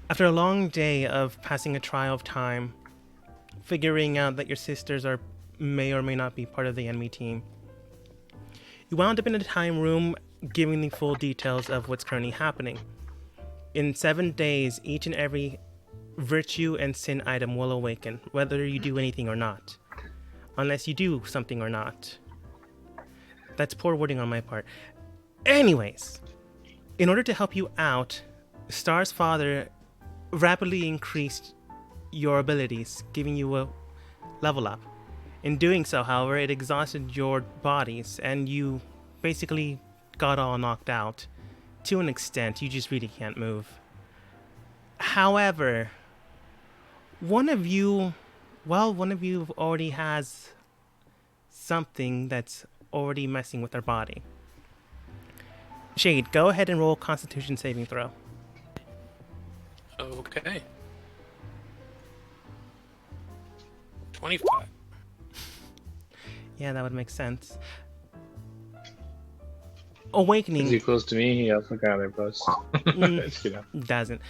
After a long day of passing a trial of time, figuring out that your sisters are may or may not be part of the enemy team, you wound up in a time room giving the full details of what's currently happening. In 7 days, each and every virtue and sin item will awaken, whether you do anything or not. Unless you do something or not. That's poor wording on my part. Anyways, in order to help you out, Star's father rapidly increased your abilities, giving you a level up. In doing so, however, it exhausted your bodies, and you basically got all knocked out. To an extent, you just really can't move. However, one of you already has something that's already messing with their body. Shade, go ahead and roll Constitution saving throw. Okay. 25. Yeah, that would make sense. Is Awakening he close to me? He also got it, but doesn't.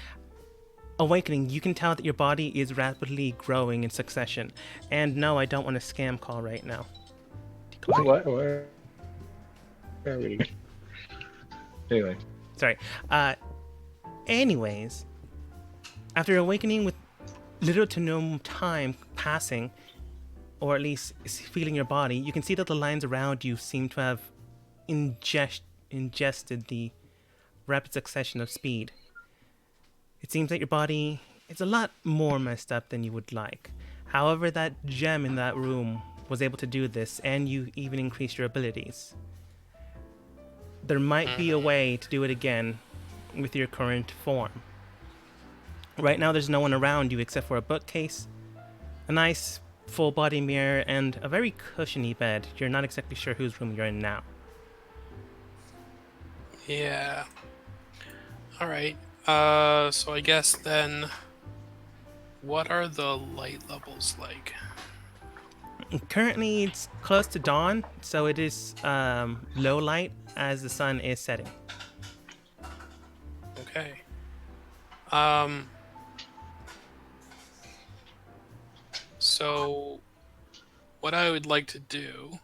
Awakening, you can tell that your body is rapidly growing in succession. And no, I don't want a scam call right now. Decline. What? Where are we? Anyway. Sorry. Anyways, after awakening with little to no time passing, or at least feeling your body, you can see that the lines around you seem to have ingested the rapid succession of speed. It seems that your body is a lot more messed up than you would like. However, that gem in that room was able to do this, and you even increased your abilities. There might be a way to do it again with your current form. Right now, there's no one around you except for a bookcase, a nice full body mirror, and a very cushiony bed. You're not exactly sure whose room you're in now. Yeah. Alright. So I guess then, what are the light levels like? Currently, it's close to dawn, so it is low light as the sun is setting. Okay. So what I would like to do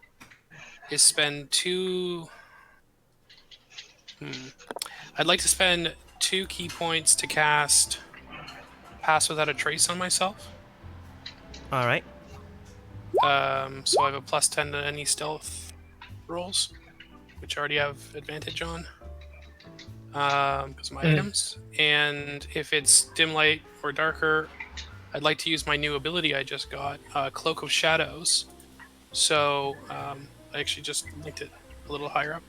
is spend I'd like to spend 2 key points to cast Pass Without a Trace on myself. All right. So I have a plus 10 to any stealth rolls, which I already have advantage on because of my items. And if it's dim light or darker, I'd like to use my new ability I just got, Cloak of Shadows. So I actually just linked it a little higher up.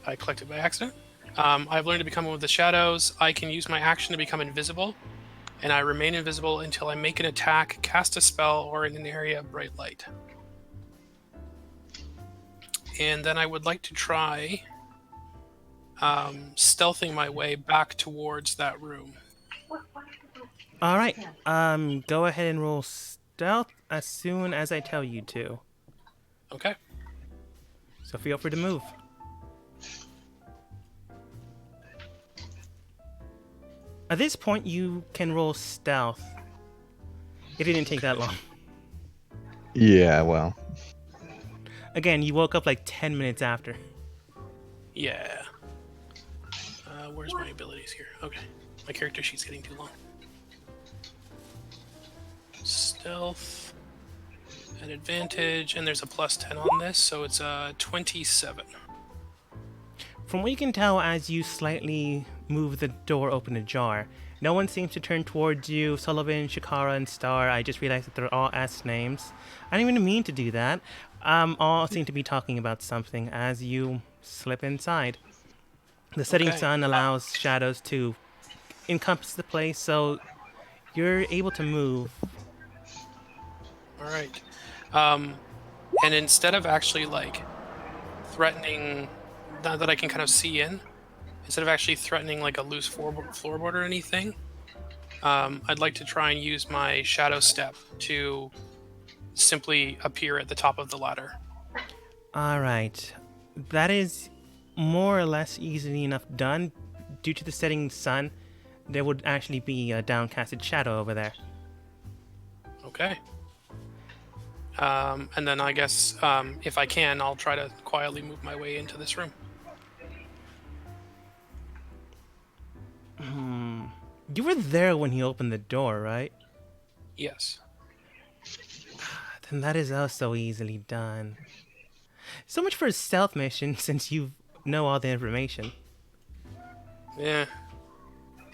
I collected by accident. I've learned to become one with the shadows. I can use my action to become invisible, and I remain invisible until I make an attack, cast a spell, or in an area of bright light. And then I would like to try stealthing my way back towards that room. All right. Go ahead and roll stealth as soon as I tell you to. Okay. So feel free to move. At this point, you can roll stealth. It didn't take that long. Yeah, well. Again, you woke up like 10 minutes after. Yeah. Where's my abilities here? Okay. My character sheet's getting too long. Stealth. An advantage, and there's a plus 10 on this, so it's 27. From what you can tell as you slightly move the door open ajar, no one seems to turn towards you. Sullivan, Shikara, and Star, I just realized that they're all S names. I didn't even mean to do that. All seem to be talking about something as you slip inside. The setting sun allows shadows to encompass the place, so you're able to move. All right. And instead of actually like threatening, now that I can kind of see in, instead of actually threatening like a loose floorboard or anything, I'd like to try and use my shadow step to simply appear at the top of the ladder. All right. That is more or less easily enough done. Due to the setting sun, there would actually be a downcasted shadow over there. Okay. And then I guess if I can, I'll try to quietly move my way into this room. You were there when he opened the door, right? Yes. Then that is also easily done. So much for a stealth mission, since you know all the information. Yeah.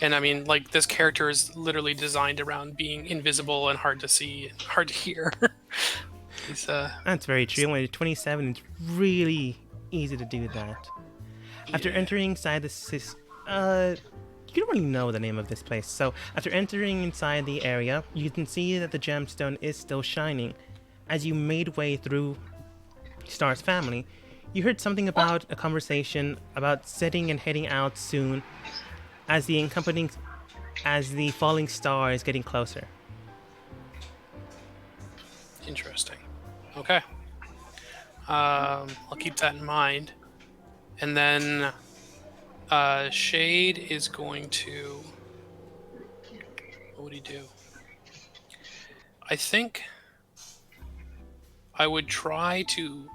And I mean, like, this character is literally designed around being invisible and hard to see, and hard to hear. He's, That's very true. When you're 27, it's really easy to do that. After yeah. entering inside you don't really know the name of this place. So after entering inside the area, you can see that the gemstone is still shining. As you made way through Star's family, you heard something about a conversation about setting and heading out soon as the falling star is getting closer. Interesting. Okay. I'll keep that in mind. And then Shade is going to... What would he do? I think I would try to...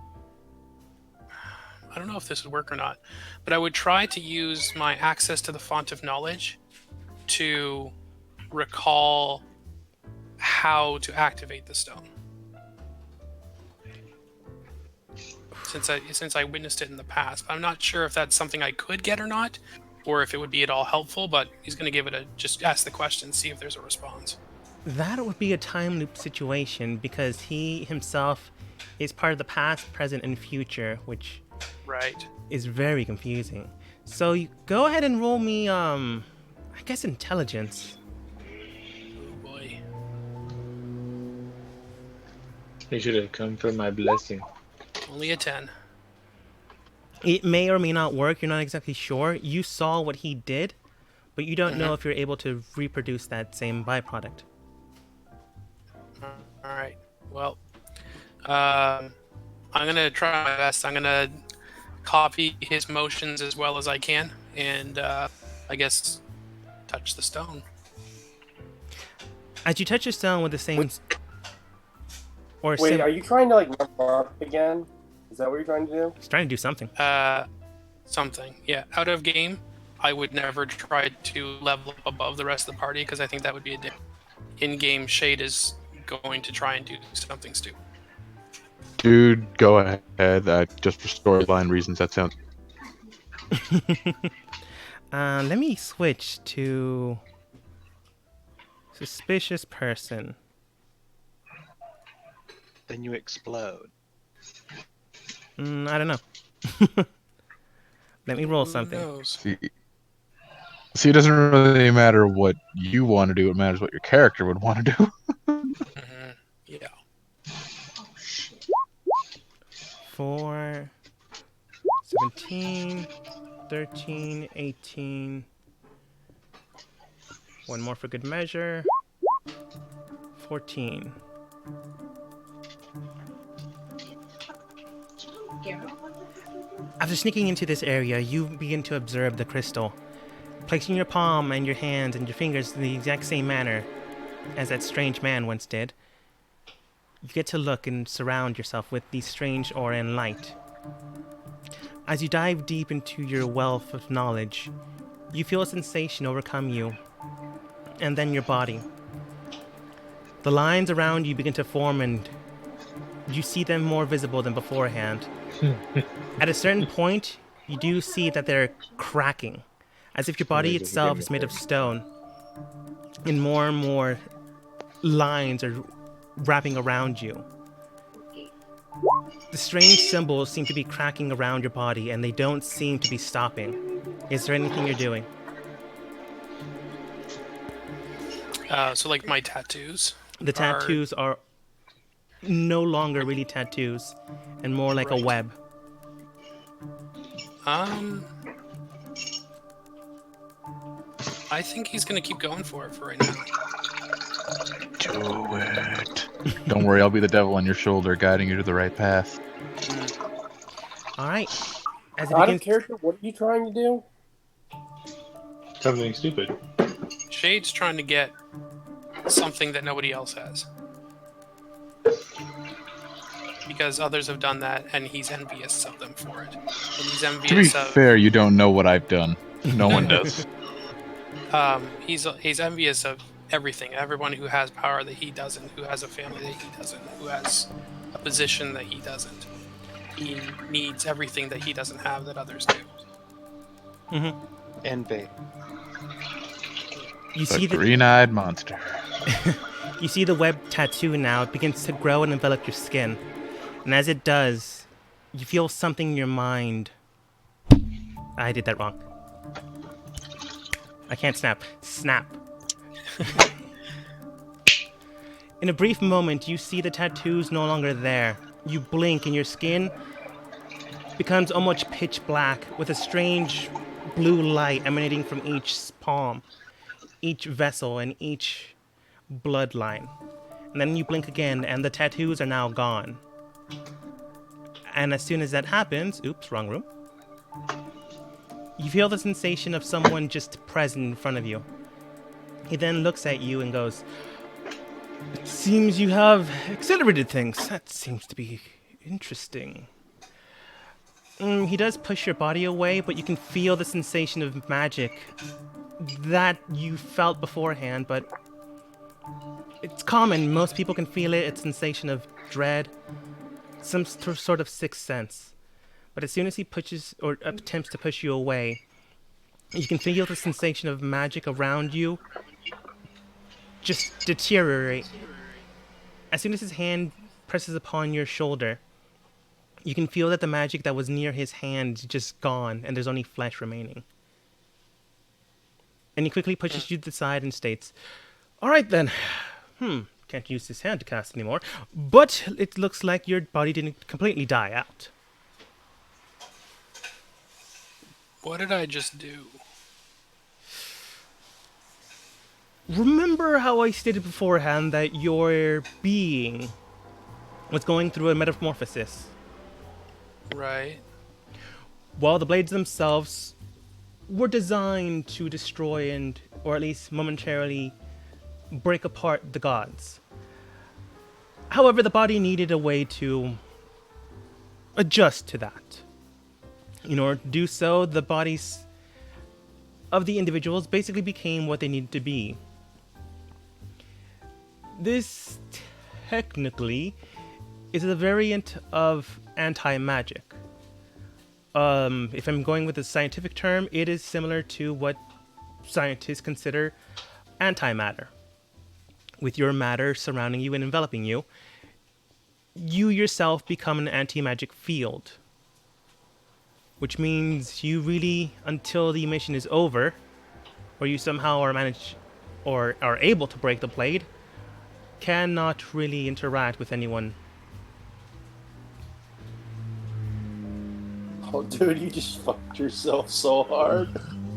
I don't know if this would work or not, but I would try to use my access to the Font of Knowledge to recall how to activate the stone. Since I witnessed it in the past. I'm not sure if that's something I could get or not, or if it would be at all helpful, but he's going to give it just ask the question, see if there's a response. That would be a time loop situation because he himself is part of the past, present, and future, which Right. is very confusing. So you go ahead and roll me, I guess intelligence. Oh boy. You should have come for my blessing. Only a 10. It may or may not work. You're not exactly sure. You saw what he did, but you don't know if you're able to reproduce that same byproduct. Alright. Well, I'm going to try my best. I'm going to copy his motions as well as I can, and I guess touch the stone. As you touch the stone with the same... Wait, are you trying to, like, number up again? Is that what you're trying to do? He's trying to do something. Something. Yeah. Out of game, I would never try to level up above the rest of the party because I think that would be a in-game Shade is going to try and do something stupid. Dude, go ahead. Just for storyline reasons, that sounds... Let me switch to... Suspicious person. Then you explode. I don't know. Let me roll something. Who knows? See, it doesn't really matter what you want to do. It matters what your character would want to do. Yeah. 4, 17, 13, 18. One more for good measure. 14. After sneaking into this area, you begin to observe the crystal. Placing your palm and your hands and your fingers in the exact same manner as that strange man once did, you get to look and surround yourself with the strange aura and light. As you dive deep into your wealth of knowledge, you feel a sensation overcome you, and then your body. The lines around you begin to form and you see them more visible than beforehand. At a certain point, you do see that they're cracking, as if your body itself is made of stone, and more lines are wrapping around you. The strange symbols seem to be cracking around your body, and they don't seem to be stopping. Is there anything you're doing? So like my tattoos. The tattoos are no longer really tattoos, and more like a web. I think he's gonna keep going for it for right now. Do it. Don't worry, I'll be the devil on your shoulder, guiding you to the right path. All right. As it Out of begins, character, what are you trying to do? Something stupid. Shade's trying to get something that nobody else has. Because others have done that, and he's envious of them for it. And he's To be envious of... fair, you don't know what I've done. No one does. He's envious of everything. Everyone who has power that he doesn't, who has a family that he doesn't, who has a position that he doesn't. He needs everything that he doesn't have that others do. Mm-hmm. Envy. You The see the green-eyed monster. you see the web tattoo now. It begins to grow and envelop your skin, and as it does, you feel something in your mind. I did that wrong. I can't snap. Snap. In a brief moment, you see the tattoo's no longer there. You blink and your skin becomes almost pitch black with a strange blue light emanating from each palm, each vessel, and each bloodline. And then you blink again and the tattoos are now gone. And as soon as that happens, oops, wrong room. You feel the sensation of someone just present in front of you. He then looks at you and goes, "It seems you have accelerated things. That seems to be interesting." He does push your body away, but you can feel the sensation of magic that you felt beforehand, but it's common. Most people can feel it. It's a sensation of dread, some sort of sixth sense. But as soon as he pushes or attempts to push you away, you can feel the sensation of magic around you just deteriorate. As soon as his hand presses upon your shoulder, you can feel that the magic that was near his hand is just gone, and there's only flesh remaining. And he quickly pushes you to the side and states, "All right then. Can't use this hand to cast anymore, but it looks like your body didn't completely die out." What did I just do? Remember how I stated beforehand that your being was going through a metamorphosis? Right. Well, the blades themselves were designed to destroy and, or at least momentarily, break apart the gods. However, the body needed a way to adjust to that. In order to do so, the bodies of the individuals basically became what they needed to be. This technically is a variant of anti-magic. If I'm going with a scientific term, it is similar to what scientists consider antimatter. With your matter surrounding you and enveloping you, you yourself become an anti-magic field. Which means you really, until the mission is over, or you somehow are able to break the blade, cannot really interact with anyone. Oh, dude, you just fucked yourself so hard.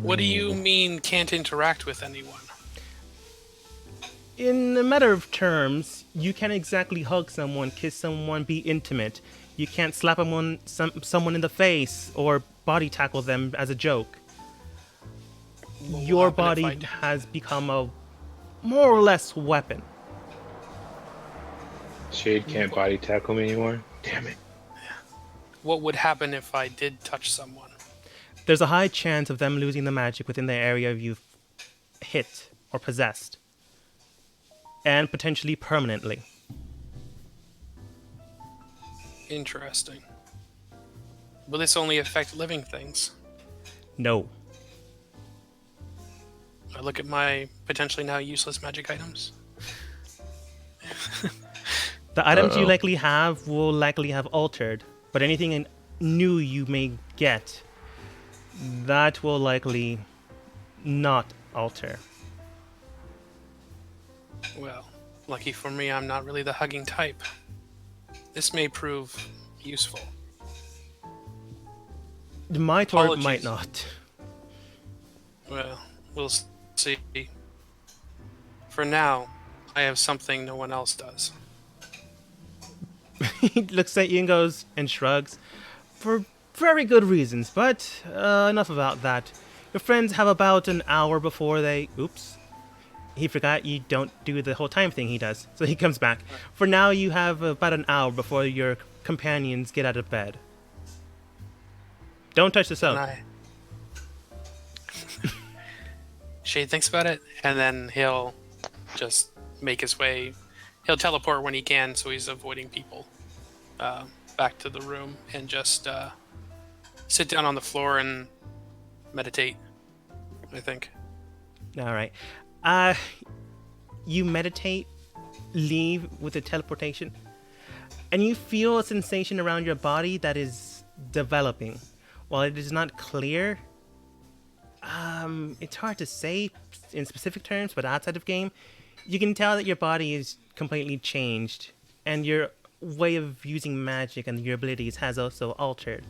What do you mean can't interact with anyone? In a matter of terms, you can't exactly hug someone, kiss someone, be intimate. You can't slap someone in the face or body tackle them as a joke. What will Your happen if body I d- has become a more or less weapon. Shade can't body tackle me anymore. Damn it. What would happen if I did touch someone? There's a high chance of them losing the magic within the area you've hit or possessed. And potentially permanently. Interesting. Will this only affect living things? No. I look at my potentially now useless magic items. The items you Uh-oh. likely have will likely have altered, but anything new you may get, that will likely not alter. Well, lucky for me, I'm not really the hugging type. This may prove useful. Might or Apologies. might not. Well, we'll see. For now, I have something no one else does. He looks at you and goes and shrugs. For very good reasons, but enough about that. Your friends have about an hour before they... Oops. he forgot you don't do the whole time thing he does. So he comes back. For now, you have about an hour before your companions get out of bed. Don't touch the soap. Shade thinks about it, and then he'll just make his way. He'll teleport when he can, so he's avoiding people. Back to the room and just sit down on the floor and meditate, I think. All right. You meditate, leave with the teleportation, and you feel a sensation around your body that is developing. While it is not clear, it's hard to say in specific terms, but outside of game, you can tell that your body is completely changed, and your way of using magic and your abilities has also altered.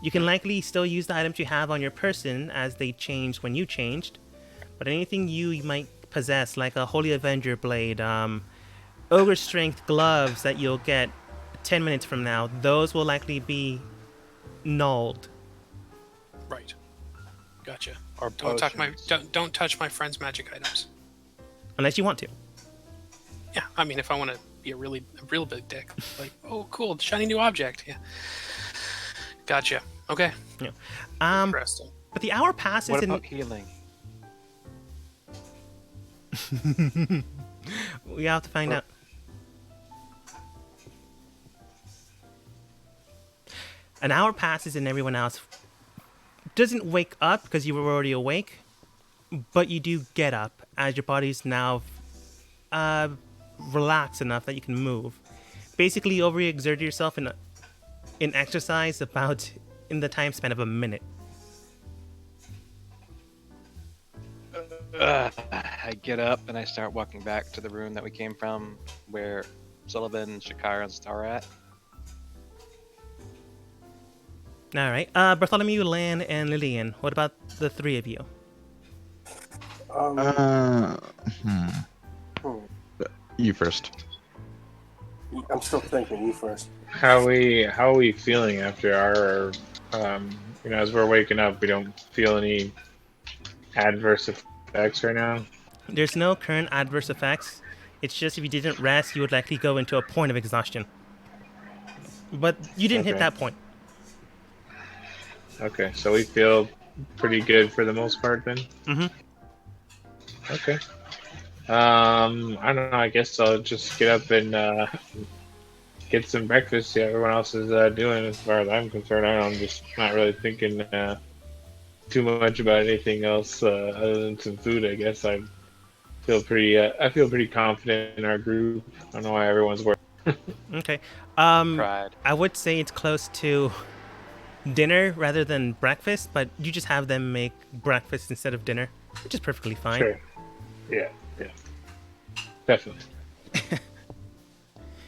You can likely still use the items you have on your person as they changed when you changed, but anything you might possess, like a Holy Avenger blade, Ogre Strength gloves that you'll get 10 minutes from now, those will likely be nulled. Right. Gotcha. Or Don't potions. touch my friend's magic items. Unless you want to. Yeah, I mean, if I want to be a real big dick, like, oh, cool, shiny new object. Yeah. Gotcha. Okay. Yeah. Interesting. But the hour passes What and about healing? we have to find out. An hour passes and everyone else doesn't wake up because you were already awake, but you do get up as your body's now relaxed enough that you can move. Basically, overexerted yourself in exercise about in the time span of a minute. I get up and I start walking back to the room that we came from, where Sullivan, Shakara, and Star are at. All right. Bartholomew, Lan, and Lillian. What about the three of you? You first. I'm still thinking. You first. How are we feeling after our as we're waking up, we don't feel any adverse effects right now? There's no current adverse effects. It's just if you didn't rest, you would likely go into a point of exhaustion. But you didn't hit Okay. that point. Okay, so we feel pretty good for the most part then? Mm-hmm. Okay. I don't know, I guess I'll just get up and get some breakfast, see how everyone else is doing as far as I'm concerned. I'm just not really thinking too much about anything else other than some food, I guess. I feel pretty confident in our group. I don't know why everyone's working. Okay. Pride. I would say it's close to dinner rather than breakfast, but you just have them make breakfast instead of dinner, which is perfectly fine. Sure. Yeah. Definitely.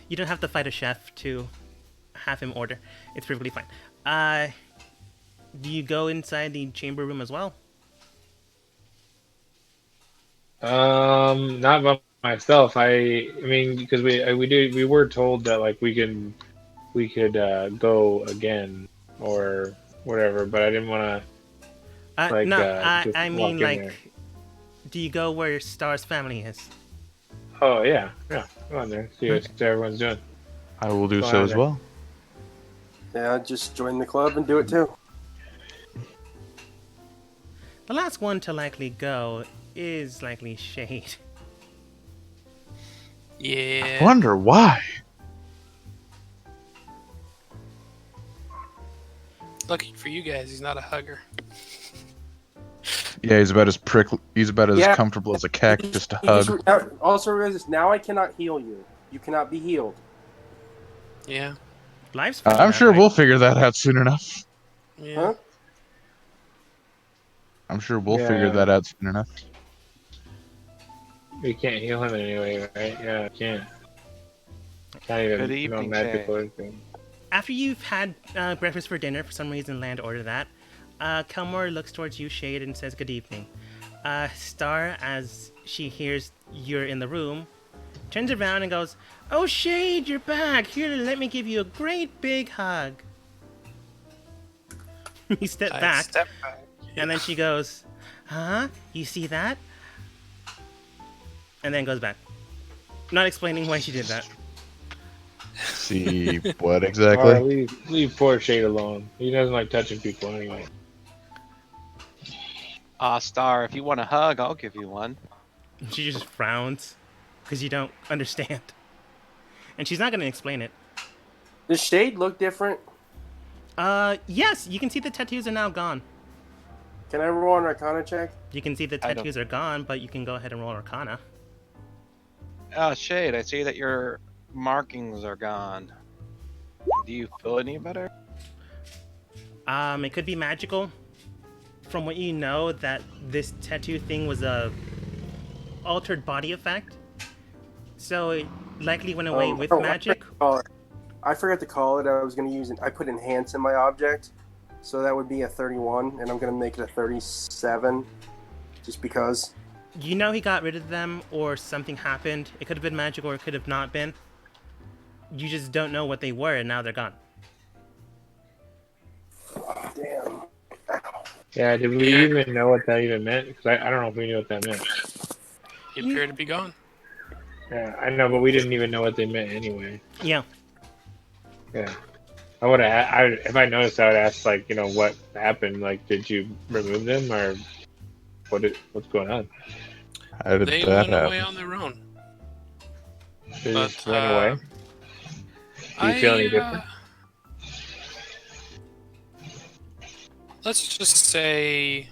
You don't have to fight a chef to have him order. It's perfectly fine. Do you go inside the chamber room as well? Not by myself. I mean, because we were told that like we could go again or whatever, but I didn't want to like No, just I walk mean in like, there. do you go where Star's family is? Oh yeah. Go on there. See what everyone's doing. I will do Go so on as there. well. Yeah, just join the club and do it too. The last one to likely go is likely Shade. I Yeah. wonder why. Lucky for you guys, he's not a hugger. Yeah, he's about as He's about as Yeah. comfortable as a cactus to You just- hug. also realize this, now I cannot heal you. You cannot be healed. Yeah. Life's I'm sure we'll figure that out soon enough. Yeah. Huh? I'm sure we'll Yeah. figure that out soon enough. We can't heal him anyway, right? Yeah, I can't. Can't even Good evening, magical Shay. or anything. After you've had breakfast for dinner, for some reason Land ordered that, Kelmore looks towards you, Shade, and says good evening. Star, as she hears you're in the room, turns around and goes, "Oh, Shade, you're back. Here, let me give you a great big hug." You step I back, step back. and then she goes, "Huh? You see that?" and then goes back. Not explaining why she did that. See what Or exactly? leave poor Shade alone. He doesn't like touching people anyway. Star, if you want a hug, I'll give you one. She just frowns because you don't understand. And she's not going to explain it. Does Shade look different? Yes, you can see the tattoos are now gone. Can I roll an Arcana check? You can see the I don't- tattoos are gone, but you can go ahead and roll Arcana. Shade, I see that your markings are gone. Do you feel any better? It could be magical. From what you know, that this tattoo thing was a altered body effect. So it likely went away with magic. I forgot to call it. I was going to use it. I put enhance in my object. So that would be a 31, and I'm going to make it a 37. Just because. You know he got rid of them, or something happened. It could have been magic, or it could have not been. You just don't know what they were, and now they're gone. Damn. Yeah, did we even know what that even meant? Because I don't know if we knew what that meant. He appeared to be gone. Yeah, I know, but we didn't even know what they meant anyway. Yeah. Yeah. I would have. If I noticed, I would ask, like, what happened? Like, did you remove them, or what's going on? How did They that went away happen? on their own. They But, just went away. Do you feel any different? Let's just say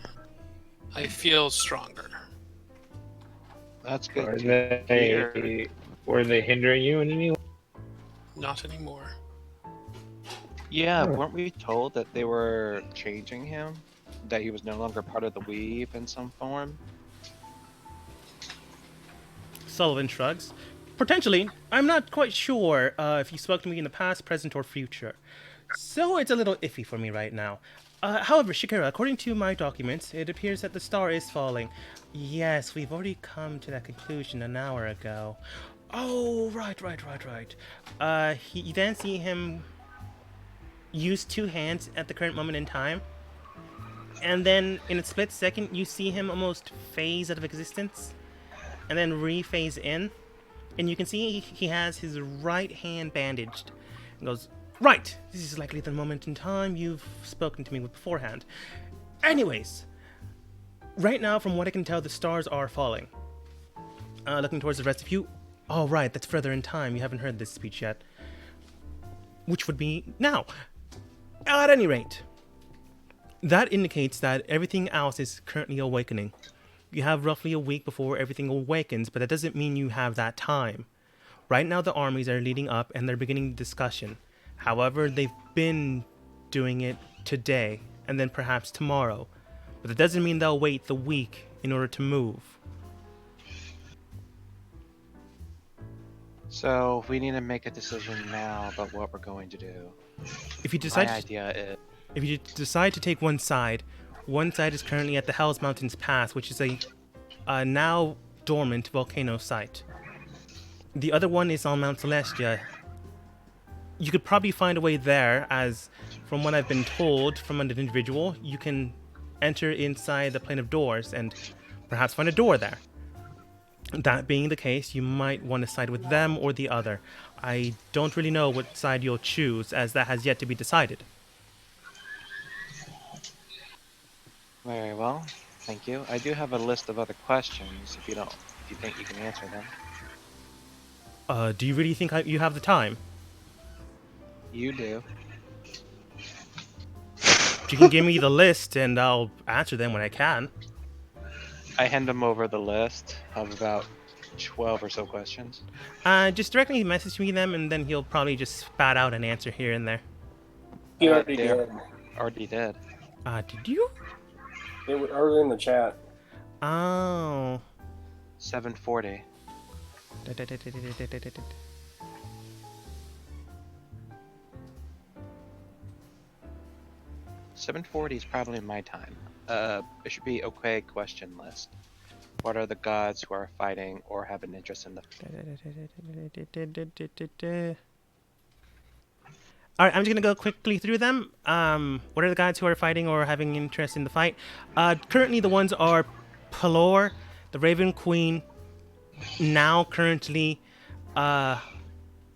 I feel stronger. That's good. Were to hear. they hindering you in any way? Not anymore. Yeah, Huh. weren't we told that they were changing him? That he was no longer part of the weave in some form? Sullivan shrugs. Potentially. I'm not quite sure if you spoke to me in the past, present, or future. So it's a little iffy for me right now. However, Shakira, according to my documents, it appears that the star is falling. Yes, we've already come to that conclusion an hour ago. Oh, right. You then see him use two hands at the current moment in time. And then, in a split second, you see him almost phase out of existence. And then re-phase in. And you can see he has his right hand bandaged. And goes, right, this is likely the moment in time you've spoken to me with beforehand. Anyways, right now, from what I can tell, the stars are falling. Looking towards the rest of you. Oh, right, that's further in time. You haven't heard this speech yet. Which would be now. At any rate, that indicates that everything else is currently awakening. You have roughly a week before everything awakens, but that doesn't mean you have that time. Right now, the armies are leading up and they're beginning the discussion. However, they've been doing it today and then perhaps tomorrow. But that doesn't mean they'll wait the week in order to move. So we need to make a decision now about what we're going to do. If you My decide, idea is if you decide to take one side is currently at the Hells Mountains Pass, which is a now dormant volcano site. The other one is on Mount Celestia. You could probably find a way there, as from what I've been told from an individual, you can enter inside the plane of doors and perhaps find a door there. That being the case, you might want to side with them or the other. I don't really know what side you'll choose, as that has yet to be decided. very well. Thank you. I do have a list of other questions. If you think you can answer them, Do you really think you have the time? you do. You can give me the list and I'll answer them when I can. I hand him over the list of about 12 or so questions. Just directly message me them and then he'll probably just spat out an answer here and there. He already They did. already did. Did you? It was early in the chat. Oh. 740. $740 is probably my time. It should be okay question list. What are the gods who are fighting or have an interest in the... Alright, I'm just gonna go quickly through them. What are the gods who are fighting or having interest in the fight? Currently the ones are Pelor, the Raven Queen, now currently, the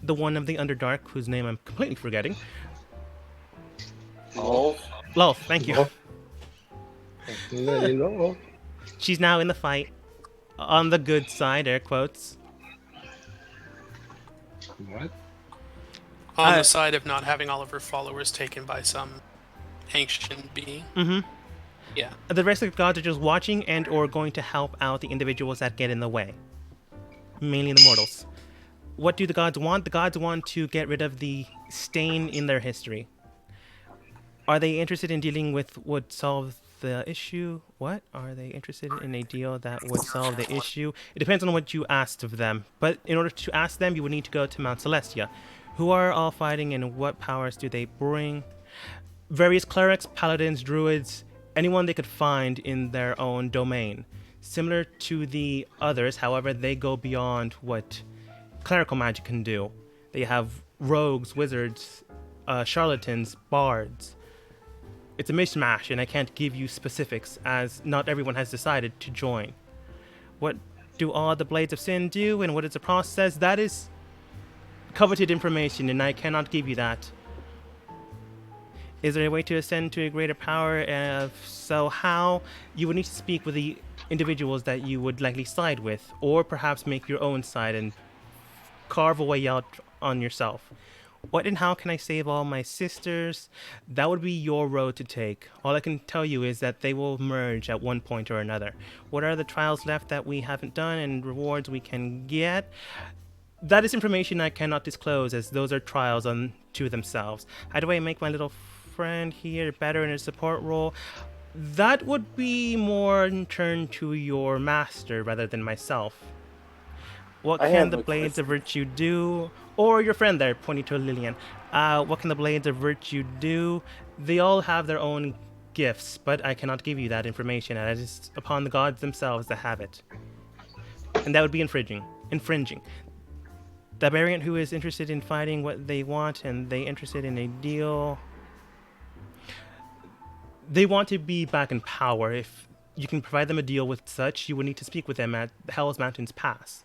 one of the Underdark, whose name I'm completely forgetting. Lol. Lolth, thank you. Lolth. Hello. She's now in the fight. On the good side, air quotes. What? On Uh, the side of not having all of her followers taken by some ancient being. Mm-hmm. Yeah. The rest of the gods are just watching and or going to help out the individuals that get in the way. Mainly the mortals. What do the gods want? The gods want to get rid of the stain in their history. Are they interested in dealing with what would solve the issue? What? Are they interested in a deal that would solve the issue? It depends on what you asked of them. But in order to ask them, you would need to go to Mount Celestia. Who are all fighting and what powers do they bring? Various clerics, paladins, druids, anyone they could find in their own domain. Similar to the others, however, they go beyond what clerical magic can do. They have rogues, wizards, charlatans, bards. It's a mishmash, and I can't give you specifics, as not everyone has decided to join. What do all the Blades of Sin do, and what is the process? That is coveted information, and I cannot give you that. Is there a way to ascend to a greater power? If so, how? You would need to speak with the individuals that you would likely side with, or perhaps make your own side and carve a way out on yourself. What and how can I save all my sisters? That would be your road to take. All I can tell you is that they will merge at one point or another. What are the trials left that we haven't done and rewards we can get? That is information I cannot disclose, as those are trials unto themselves. How do I make my little friend here better in a support role? That would be more in turn to your master rather than myself. What I can have the a Blades of question. Virtue do? Or your friend there, pointing to Lillian. What can the Blades of Virtue do? They all have their own gifts, but I cannot give you that information. It is upon the gods themselves to have it. And that would be infringing. The variant who is interested in fighting what they want and they interested in a deal. They want to be back in power. If you can provide them a deal with such, you would need to speak with them at Hell's Mountains Pass.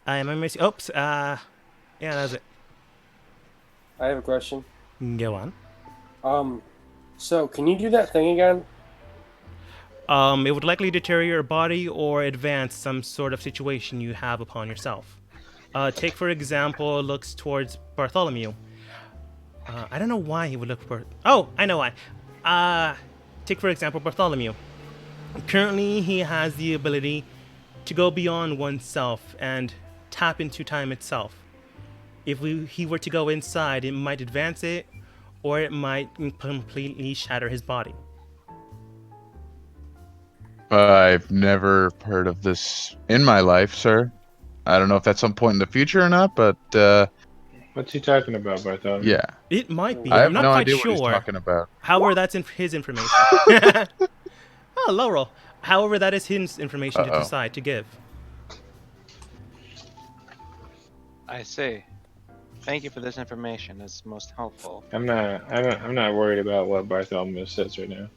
Am I missing? Oops. Yeah, that's it. I have a question. Go on. So can you do that thing again? It would likely deter your body or advance some sort of situation you have upon yourself. Take, for example, looks towards Bartholomew. I don't know why he would look for... Oh, I know why. Take, for example, Bartholomew. Currently, he has the ability to go beyond oneself and tap into time itself. If he were to go inside, it might advance it, or it might completely shatter his body. I've never heard of this in my life, sir. I don't know if that's some point in the future or not, but What's he talking about, Bartholomew? yeah. It might be. I have I'm not no quite idea sure. what he's talking about. However, that's his information. Oh, Laurel. However, that is his information to Uh-oh. decide to give. I see. Thank you for this information. It's most helpful. I'm not worried about what Bartholomew says right now.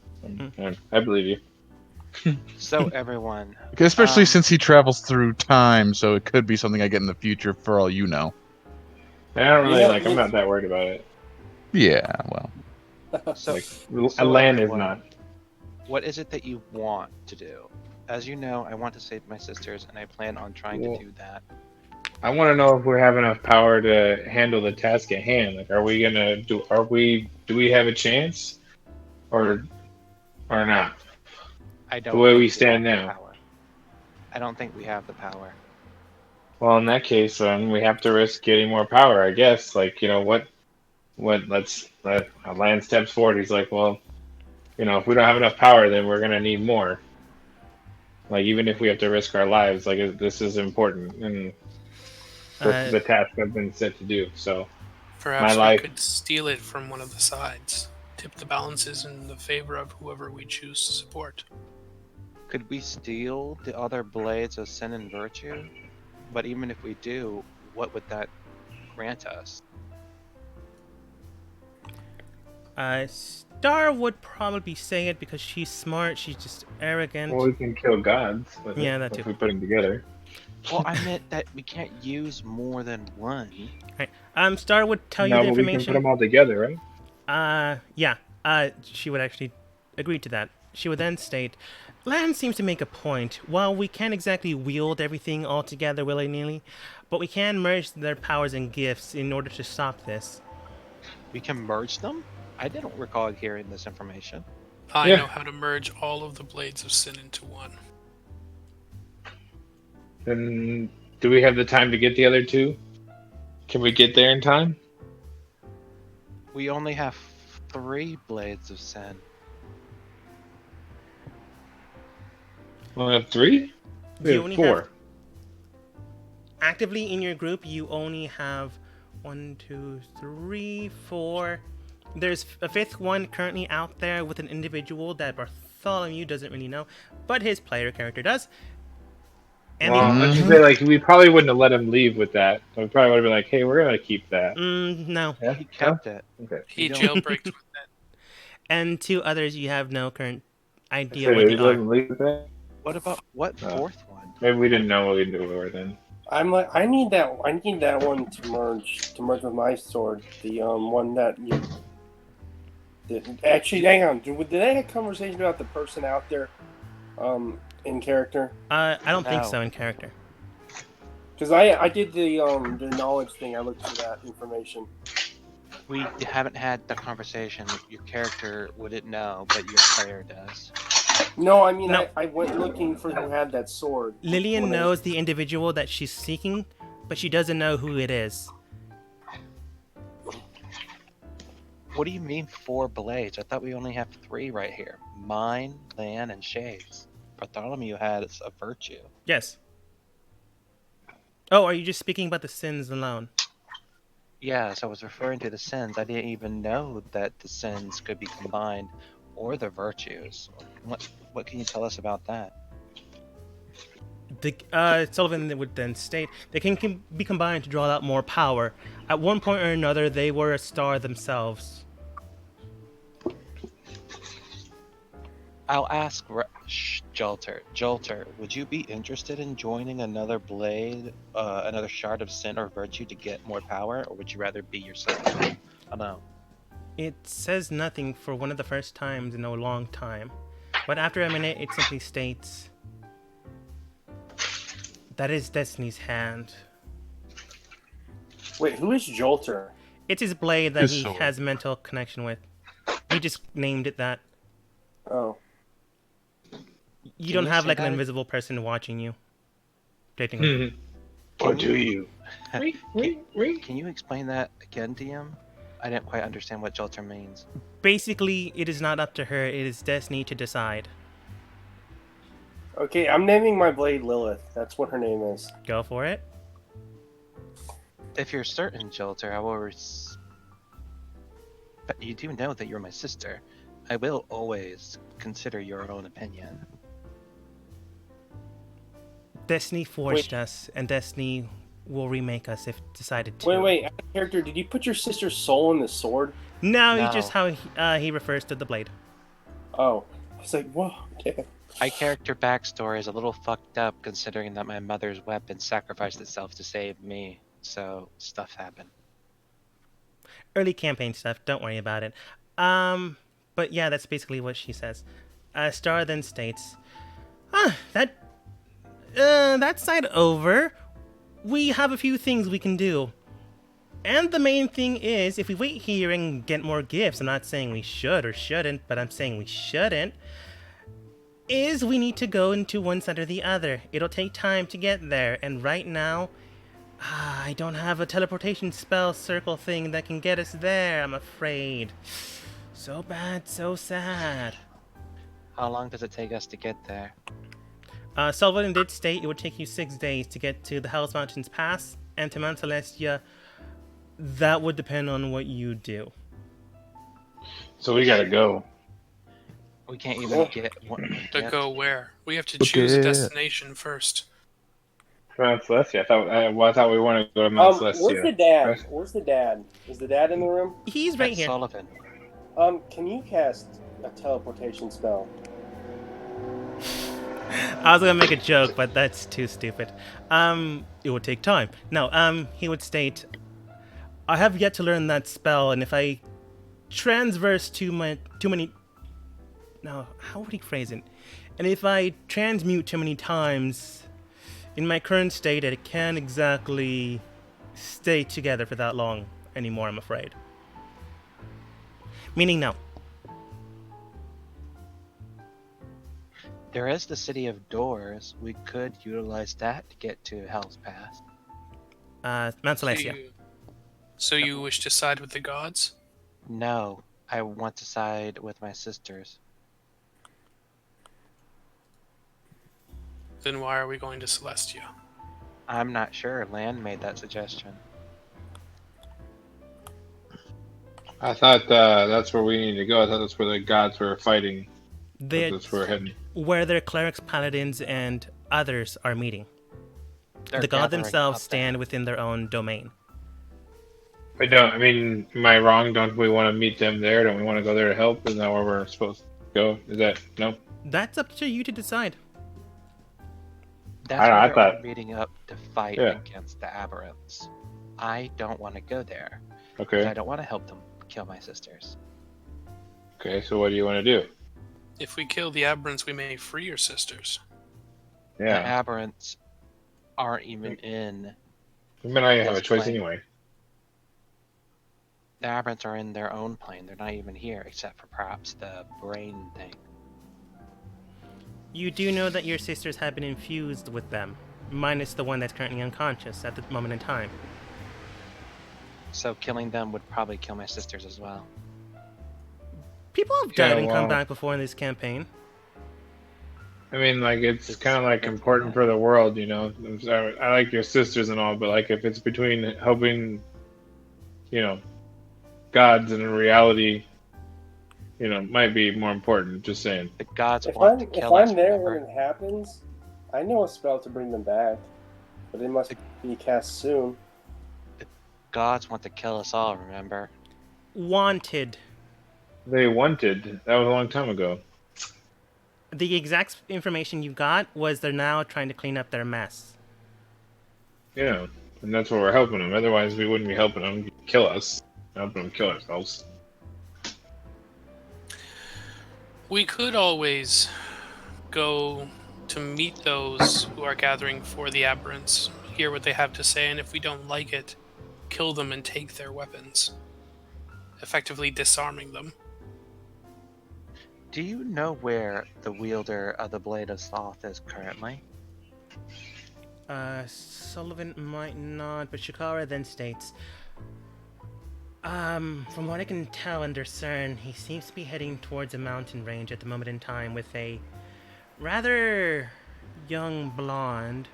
I believe you. So everyone, Especially since he travels through time, so it could be something I get in the future for all you know. I don't really Yeah, I'm not that worried about it. Yeah, well. so, Like, so land is everyone, not. what is it that you want to do? As you know, I want to save my sisters, and I plan on trying Well, to do that. I want to know if we have enough power to handle the task at hand. Like, do we have a chance, or not? I don't. way think we stand have the now. power. I don't think we have the power. Well, in that case, then we have to risk getting more power, I guess. Like, let's let Lan steps forward. He's like, well, if we don't have enough power, then we're gonna need more. Like, even if we have to risk our lives, like, this is important, and the task I've been set to do. So, Perhaps My life- we could steal it from one of the sides. Tip the balances in the favor of whoever we choose to support. Could we steal the other blades of sin and virtue? But even if we do, what would that grant us? Star would probably say it because she's smart. She's just arrogant. well, we can kill gods. Yeah, that too. If we put them together. Well, I meant that we can't use more than one. Star would tell you No, the but we can put information. them all together, right? Yeah. She would actually agree to that. She would then state, Lan seems to make a point. While we can't exactly wield everything all together willy-nilly, but we can merge their powers and gifts in order to stop this. We can merge them? I didn't recall hearing this information. I Yeah. know how to merge all of the blades of sin into one. Then do we have the time to get the other two? Can we get there in time? We only have 3 blades of sin. We only have 3? We You have only 4. have- Actively in your group, you only have 1, 2, 3, 4. There's a 5th one currently out there with an individual that Bartholomew doesn't really know, but his player character does. And Well, let's just say, like, we probably wouldn't have let him leave with that. We probably would have been like, hey, we're going to keep that. no. Yeah? He kept it. Okay. He You don't- jailbreaked with it. And 2 others, you have no current idea So what we they let are. him leave with that? What about what 4th one? Maybe we didn't know what we were then. I'm like, I need that one to merge with my sword. The one that you. Actually, hang on. Did I have a conversation about the person out there, in character? I don't think No. so in character. Because I did the knowledge thing. I looked through that information. We haven't had the conversation. Your character wouldn't know, but your player does. No, I mean No. I went looking for who had that sword. Lillian When I- knows the individual that she's seeking, but she doesn't know who it is. What do you mean 4 blades? I thought we only have 3 right here. Mine, Lan, and Shades. Bartholomew has a virtue. Yes. Oh, are you just speaking about the sins alone? Yes, I was referring to the sins. I didn't even know that the sins could be combined, or the virtues. What can you tell us about that? Sullivan would then state they can be combined to draw out more power. At one point or another, they were a star themselves. I'll ask Jolter. Jolter, would you be interested in joining another blade, another shard of sin or virtue to get more power, or would you rather be yourself? Alone? It says nothing for one of the first times in a long time, but after a minute, it simply states that is Destiny's hand. Wait, who is Jolter? It's his blade that His he sword. has mental connection with. He just named it that. Oh, You don't you have say like an that? invisible person watching you. Technically. Or do you? Can you explain that again, DM? I didn't quite understand what Jolter means. Basically, it is not up to her. It is Destiny to decide. okay. I'm naming my blade Lilith. That's what her name is. Go for it. If you're certain, Jolter, I will. But you do know that you're my sister. I will always consider your own opinion. Destiny forged us, and Destiny will remake us if decided to. Wait. Out of character, did you put your sister's soul in the sword? No, No. it's just how he refers to the blade. Oh, I was like, whoa. Okay. My character backstory is a little fucked up considering that my mother's weapon sacrificed itself to save me. So, stuff happened. Early campaign stuff. Don't worry about it. But yeah, that's basically what she says. Star then states, that side over. We have a few things we can do. And the main thing is, if we wait here and get more gifts, I'm not saying we should or shouldn't, but I'm saying we shouldn't, is we need to go into one side or the other. It'll take time to get there, and right now, I don't have a teleportation spell circle thing that can get us there, I'm afraid. So bad, so sad. How long does it take us to get there? Sullivan did state it would take you 6 days to get to the Hells Mountains Pass, and to Mount Celestia, that would depend on what you do. So we gotta go. We can't even get one. To yet. go where? We have to choose a Okay. destination first. Mount Celestia. I thought we wanted to go to Mount Celestia. Where's the dad? Right? Where's the dad? Is the dad in the room? He's right That's here. Sullivan. Can you cast a teleportation spell? I was gonna make a joke, but that's too stupid. It would take time. No, he would state, I have yet to learn that spell, and if I transverse too many. No, how would he phrase it? And if I transmute too many times, in my current state, it can't exactly stay together for that long anymore, I'm afraid. Meaning no. There is the City of Doors. We could utilize that to get to Hell's Pass. Mount So Celestia. you wish to side with the gods? No, I want to side with my sisters. Then why are we going to Celestia? I'm not sure. Land made that suggestion. I thought that's where we need to go. I thought that's where the gods were fighting. That's where we're heading. Where their clerics, paladins, and others are meeting. They're The gods gathering themselves up stand there. within their own domain. I mean, am I wrong? Don't we want to meet them there? Don't we want to go there to help? Isn't that where we're supposed to go? Is that no? That's up to you to decide. That's I where they're thought- all meeting up to fight Yeah. against the aberrants. I don't want to go there. 'Cause Okay. I don't want to help them kill my sisters. Okay. So what do you want to do? If we kill the aberrants, we may free your sisters. The Yeah. aberrants aren't even in. We may not even have a This choice plane. anyway. The aberrants are in their own plane. They're not even here, except for perhaps the brain thing. You do know that your sisters have been infused with them, minus the one that's currently unconscious at the moment in time. So killing them would probably kill my sisters as well. People have died Yeah, and come well- back before in this campaign. I mean, like it's kind of like important for the world, you know. I'm sorry, I like your sisters and all, but like if it's between helping, you know, gods and reality, you know, might be more important. Just saying. The gods If want I'm to kill us. there Remember? when it happens, I know a spell to bring them back, but it must be cast soon. Gods want to kill us all. Remember? Wanted. They wanted. That was a long time ago. The exact information you got was they're now trying to clean up their mess. Yeah, and that's what we're helping them. Otherwise, we wouldn't be helping them kill us. Helping them kill ourselves. We could always go to meet those who are gathering for the aberrants, hear what they have to say, and if we don't like it, kill them and take their weapons, effectively disarming them. Do you know where the wielder of the Blade of Sloth is currently? Sullivan might not, but Shikara then states, from what I can tell and discern, he seems to be heading towards a mountain range at the moment in time with a rather young blonde.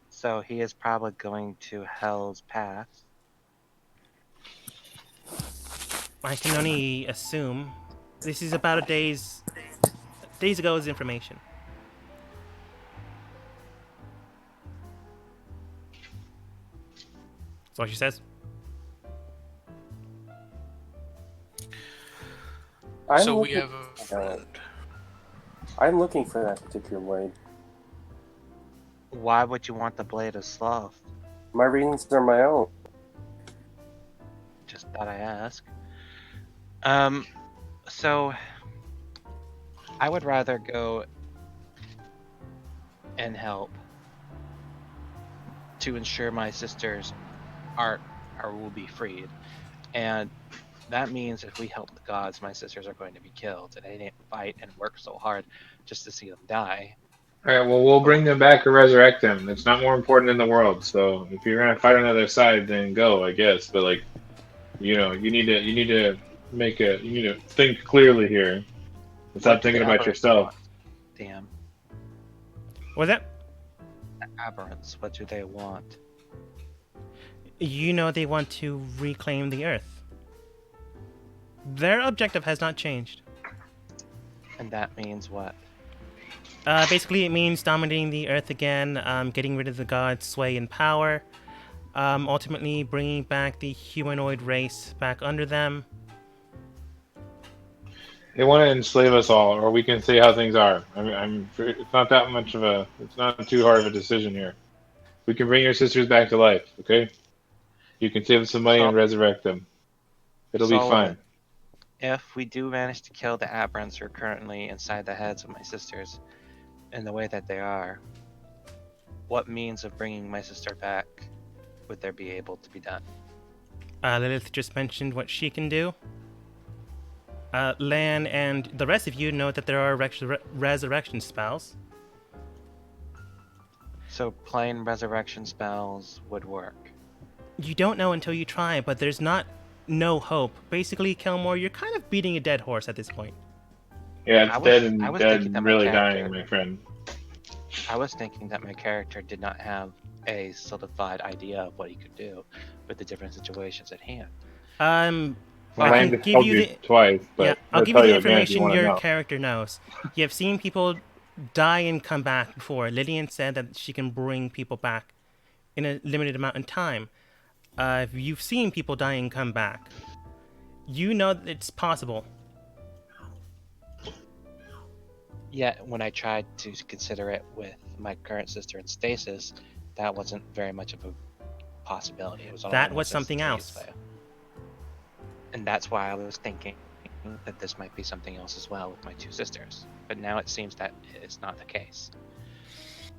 So he is probably going to Hell's Pass. I can only assume. This is about days ago's information. That's what she says. So we have a friend. I'm looking for that particular blade. Why would you want the Blade of Sloth? My readings are my own. Just thought I ask. So I would rather go and help to ensure my sisters will be freed, and that means if we help the gods, my sisters are going to be killed, and I didn't fight and work so hard just to see them die. All right. Well, we'll bring them back or resurrect them. It's not more important in the world. So if you're gonna fight on the other side, then go, I guess. But like, you know, you need to think clearly here. Stop What do thinking the about aberrants yourself. want? Damn. What's that? The aberrants, what do they want? You know they want to reclaim the Earth. Their objective has not changed. And that means what? Basically, it means dominating the Earth again, getting rid of the gods' sway and power, ultimately bringing back the humanoid race back under them. They want to enslave us all, or we can say how things are. It's not that much of a. It's not too hard of a decision here. We can bring your sisters back to life. Okay. You can save some money and resurrect them. It'll be Sullivan, fine. if we do manage to kill the aberrants who are currently inside the heads of my sisters in the way that they are, what means of bringing my sister back would there be able to be done? Lilith just mentioned what she can do. Lan and the rest of you know that there are resurrection spells. So plain resurrection spells would work. You don't know until you try, but there's no hope. Basically, Kelmore, you're kind of beating a dead horse at this point. Yeah, it's dead and I was thinking that dead, my really character- dying, my friend. I was thinking that my character did not have a solidified idea of what he could do with the different situations at hand. I Land can give told you you the twice, but yeah. I'll give you tell the again if you information wanna your know. character knows. You have seen people die and come back before. Lillian said that she can bring people back in a limited amount of time. You've seen people die and come back. You know that it's possible. Yet, when I tried to consider it with my current sister in stasis, that wasn't very much of a possibility. It was That was something else. And that's why I was thinking that this might be something else as well with my two sisters. But now it seems that it's not the case.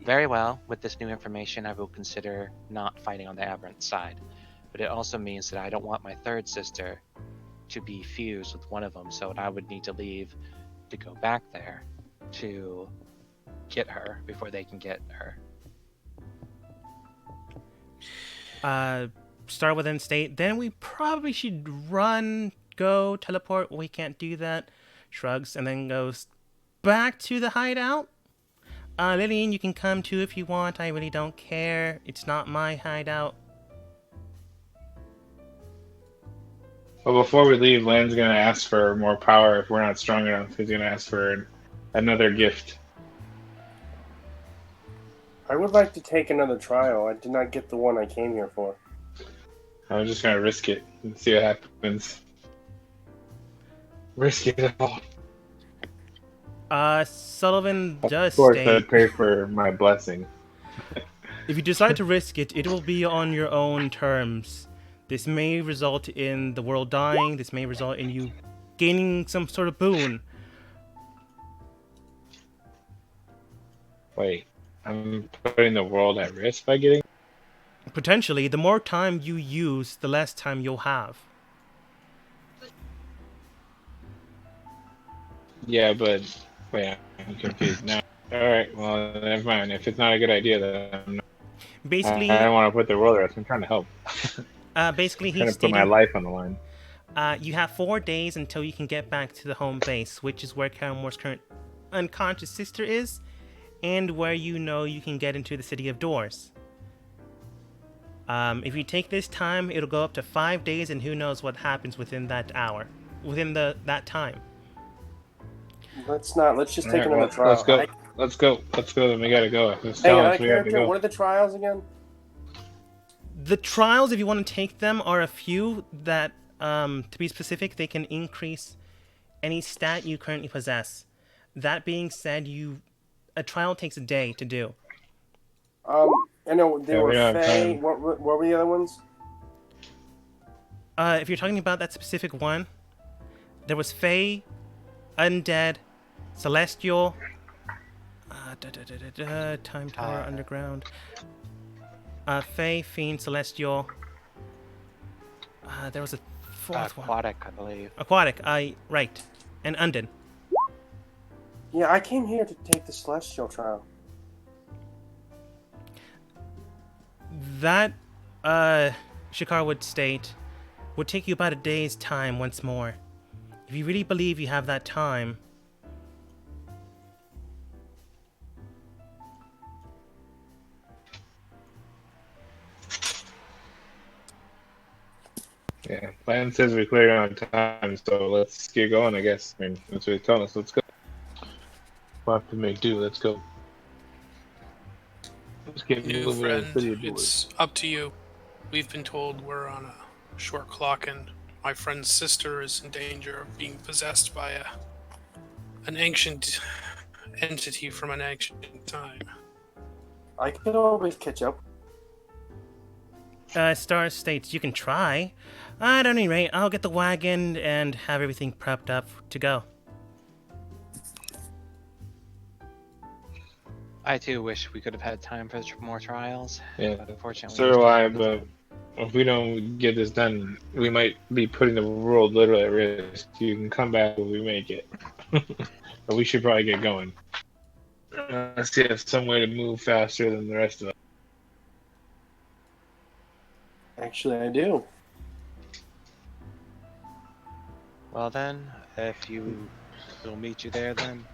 Very well, with this new information, I will consider not fighting on the aberrant side. But it also means that I don't want my third sister to be fused with one of them, so I would need to leave to go back there to get her before they can get her. Start with end state. Then we probably should run, go, teleport. We can't do that. Shrugs and then goes back to the hideout. Lillian, you can come too if you want. I really don't care. It's not my hideout. Well, before we leave, Lan's gonna ask for more power if we're not strong enough. He's gonna ask for another gift. I would like to take another trial. I did not get the one I came here for. I'm just gonna risk it and see what happens. Risk it all. Sullivan does Of course, state, I'd pray for my blessing. if you decide to risk it, it will be on your own terms. This may result in the world dying. This may result in you gaining some sort of boon. Wait, I'm putting the world at risk by getting. Potentially, the more time you use, the less time you'll have. Yeah, but wait, I'm confused now. All right, well, never mind. If it's not a good idea, then I'm not, Basically, I don't want to put the world at risk. I'm trying to help. basically, trying he's to put my stating life on the line. you have 4 days until you can get back to the home base, which is where Caramore's current unconscious sister is, and where you know you can get into the City of Doors. If you take this time, it'll go up to 5 days, and who knows what happens within that hour, within that time. Let's not. Let's just take All right, another trial. Let's go. Let's go. Let's go. Then we gotta go. Let's Hang tell on, us we have to character. go. What are the trials again? The trials, if you want to take them, are a few that, to be specific, they can increase any stat you currently possess. That being said, a trial takes a day to do. I know they Yeah, were we don't have Fae. time. What were the other ones? If you're talking about that specific one, there was Fae, Undead, Celestial, Time Tower, Underground, Fae, Fiend, Celestial. There was a fourth one. Aquatic, I believe. Aquatic, right. And Undead. Yeah, I came here to take the Celestial trial. That, Shikar would state, would take you about a day's time once more. If you really believe you have that time, Yeah, plan says we're clear on time, so let's get going. I guess. I mean, that's what he's telling us. Let's go. We'll have to make do. Let's go. Let's get New moving to the friend, City of Doors. it's up to you. We've been told we're on a short clock, and my friend's sister is in danger of being possessed by a an ancient entity from an ancient time. I could always catch up. Star states you can try. At any rate, I'll get the wagon and have everything prepped up to go. I too wish we could have had time for more trials. Yeah. But unfortunately, So we do just I, don't have the but time. if we don't get this done, we might be putting the world literally at risk. You can come back when we make it. But we should probably get going. Let's see if some way to move faster than the rest of us. Actually, I do. Well then, if you will meet you there then.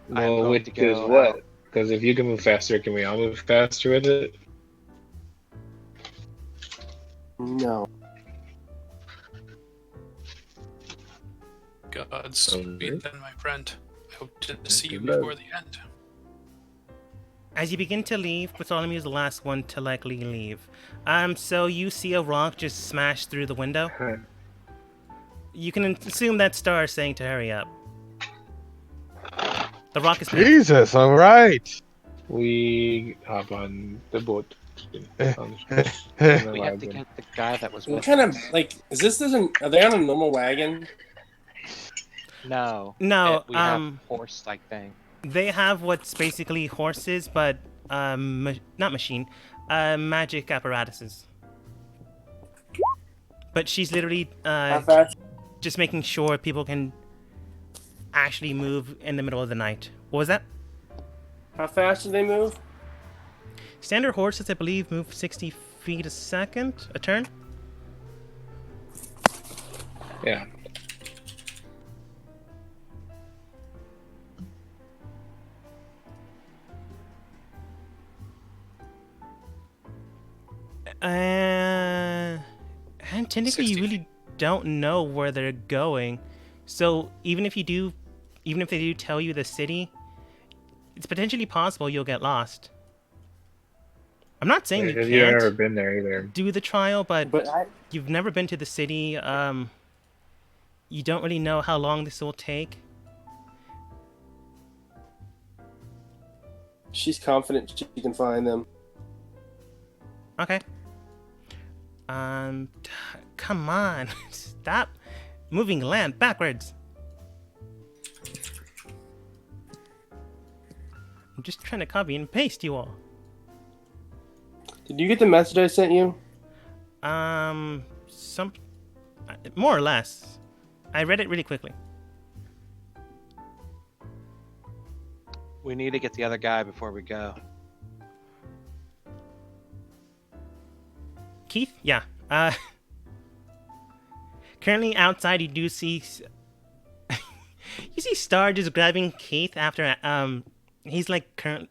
I'm Well, going which to go is what? out. Because if you can move faster, can we all move faster with it? No. Godspeed then, my friend. I hope to see you Good luck. before the end. As you begin to leave, Bartholomew is the last one to likely leave. So you see a rock just smash through the window. You can assume that Star is saying to hurry up. The rock is moving. Jesus, all right. We hop on the boat. On We have to get the guy that was What with kind of us. like is this? Doesn't are they on a normal wagon? No. No, We have horse-like thing. They have what's basically horses, but not machine, magic apparatuses. But she's literally How fast? just making sure people can actually move in the middle of the night. What was that? How fast do they move? Standard horses, I believe, move 60 feet a turn. Yeah. And technically, you 60 really don't know where they're going. So even if they do tell you the city, it's potentially possible you'll get lost. I'm not saying you Because you've can't never been there either. do the trial, but But you've never been to the city. You don't really know how long this will take. she's confident she can find them. Okay. Come on, stop moving land backwards. I'm just trying to copy and paste you all. Did you get the message I sent you? Some, more or less. I read it really quickly. We need to get the other guy before we go. Keith? Yeah. Currently outside, you do see. You see Star just grabbing Keith after. He's like current.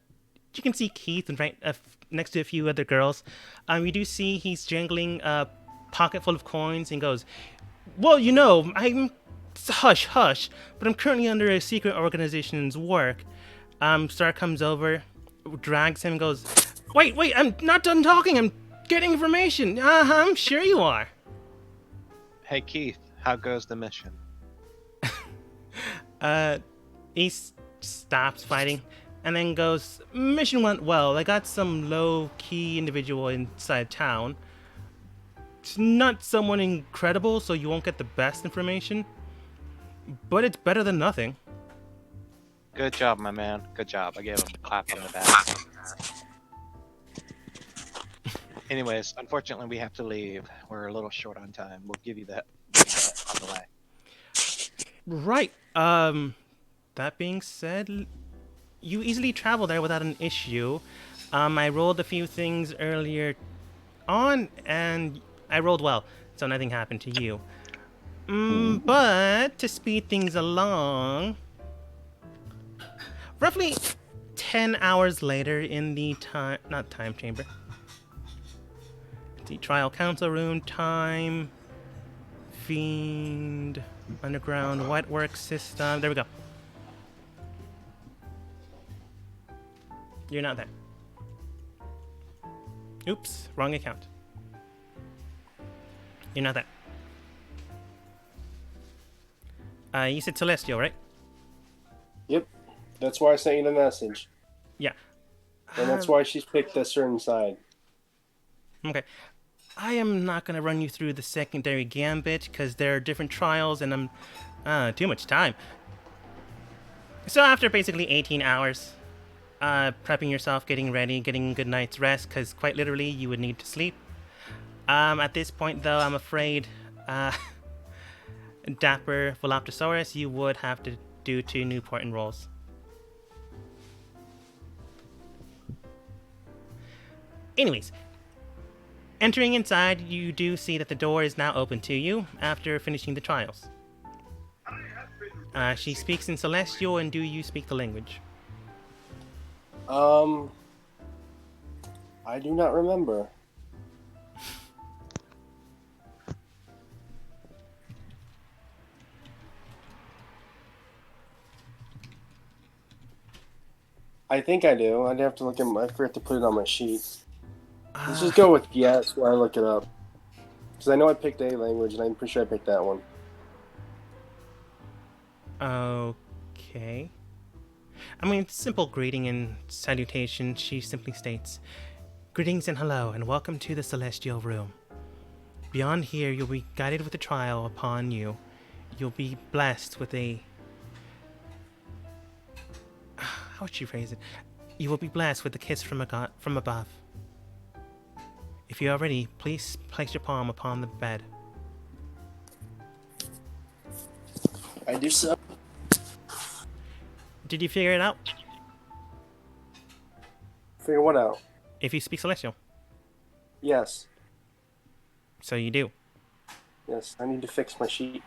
You can see Keith right next to a few other girls. You do see he's jangling a pocket full of coins and goes, "Well, you know, I'm hush, hush, but I'm currently under a secret organization's work." Star comes over, drags him, and goes, "Wait, I'm not done talking. I'm getting information. I'm sure you are." Hey Keith, how goes the mission? He stops fighting and then goes, "Mission went well. I got some low-key individual inside town. It's not someone incredible, so you won't get the best information, but it's better than nothing." Good job, my man. Good job. I gave him a clap on the back. Anyways, unfortunately, we have to leave. We're a little short on time. We'll give you that on the way. Right. That being said, you easily travel there without an issue. I rolled a few things earlier on, and I rolled well, so nothing happened to you. But to speed things along, roughly 10 hours later in the not time chamber. The trial council room, time, fiend, underground, white work system. There we go. You're not there. Oops, wrong account. You're not there. You said Celestial, right? Yep. That's why I sent you the message. Yeah. And that's why she's picked a certain side. Okay. I am not going to run you through the secondary gambit because there are different trials and I'm too much time. So after basically 18 hours, prepping yourself, getting ready, getting a good night's rest, because quite literally you would need to sleep. At this point, though, I'm afraid, Dapper Voloptosaurus, you would have to do 2 new important rolls. Anyways, entering inside, you do see that the door is now open to you after finishing the trials. She speaks in Celestial, and do you speak the language? I do not remember. I think I do. I'd have to look at I forgot to put it on my sheet. Let's just go with yes while I look it up. Because I know I picked a language, and I'm pretty sure I picked that one. Okay. I mean, simple greeting and salutation. She simply states, "Greetings and hello, and welcome to the Celestial Room. Beyond here, you'll be guided with a trial upon you. You'll be blessed with a... How would she phrase it? You will be blessed with a kiss from above. If you are ready, please place your palm upon the bed." I do so. Did you figure it out? Figure what out? If you speak Celestial. Yes. So you do. Yes, I need to fix my sheet.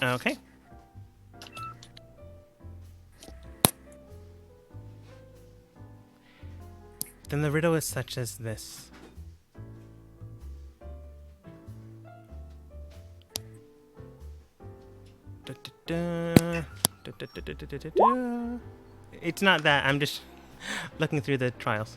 Okay. Then the riddle is such as this. It's not that. I'm just looking through the trials.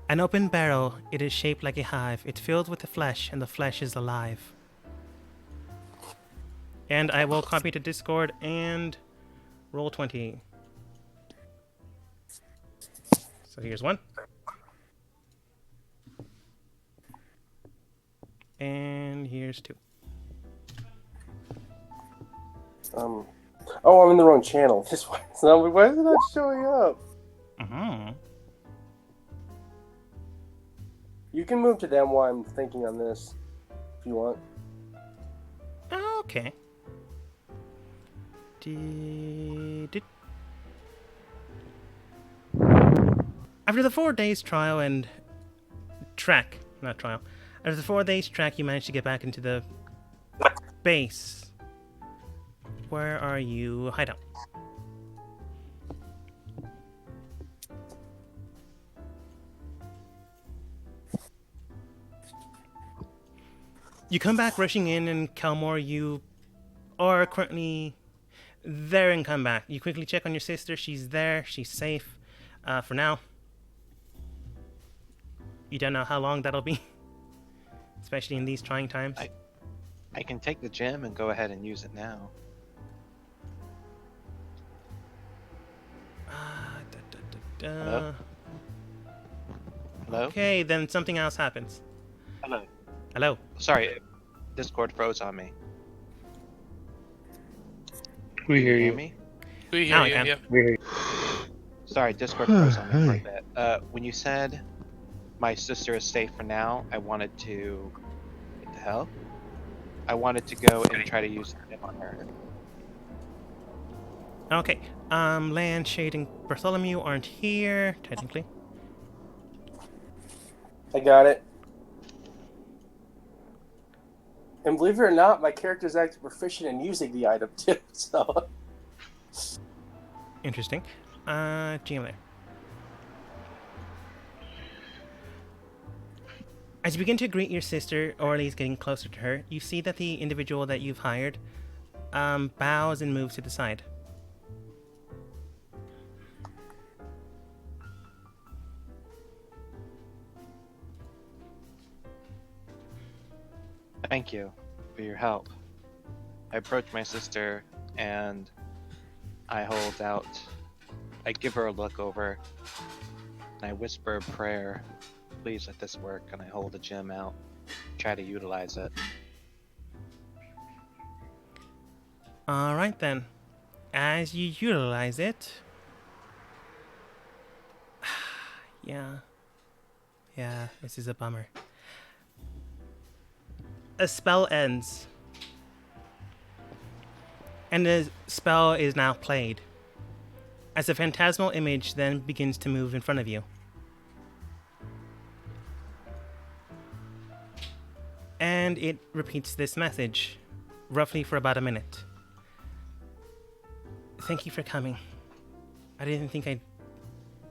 An open barrel, it is shaped like a hive. It's filled with the flesh, and the flesh is alive. And I will copy to Discord and roll 20. So here's 1. And here's 2. Oh, I'm in the wrong channel. This one. So why is it not showing up? Mm-hmm. You can move to them while I'm thinking on this, if you want. Okay. After the 4 days trial and track, not trial. After the 4 days track, you managed to get back into the base. Where are you? Hideout. You come back rushing in, and Kelmore, you are currently there and come back. You quickly check on your sister. She's there. She's safe for now. You don't know how long that'll be, especially in these trying times. I can take the gem and go ahead and use it now. Hello? Hello? Okay, then something else happens. Hello. Hello. Sorry, Discord froze on me. We hear Can you you. hear me? We Now hear I you. can. Yep. We hear you. Sorry, Discord froze on me for a bit. When you said my sister is safe for now, I wanted to... What the hell? I wanted to go and try to use it on her. Okay. Land, Shade, and Bartholomew aren't here, technically. I got it. And believe it or not, my character's actually proficient in using the item too. So Interesting. GM there. As you begin to greet your sister, or at least getting closer to her, you see that the individual that you've hired bows and moves to the side. Thank you for your help. I approach my sister and I hold out. I give her a look over and I whisper a prayer. Please let this work. And I hold the gem out, try to utilize it. All right then. As you utilize it, yeah, this is a bummer. A spell ends, and the spell is now played. As a phantasmal image then begins to move in front of you. And it repeats this message, roughly for about a minute. Thank you for coming. I didn't think I'd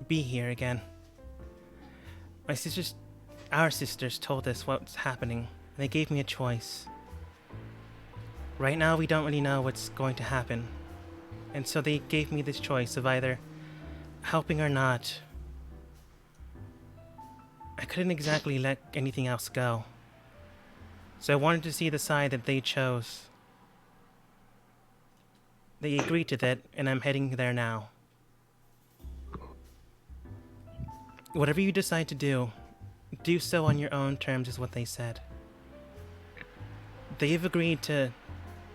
be here again. Our sisters told us what's happening. They gave me a choice. Right now we don't really know what's going to happen. And so they gave me this choice of either helping or not. I couldn't exactly let anything else go. So I wanted to see the side that they chose. They agreed to that, and I'm heading there now. Whatever you decide to do so on your own terms is what they said. They've agreed to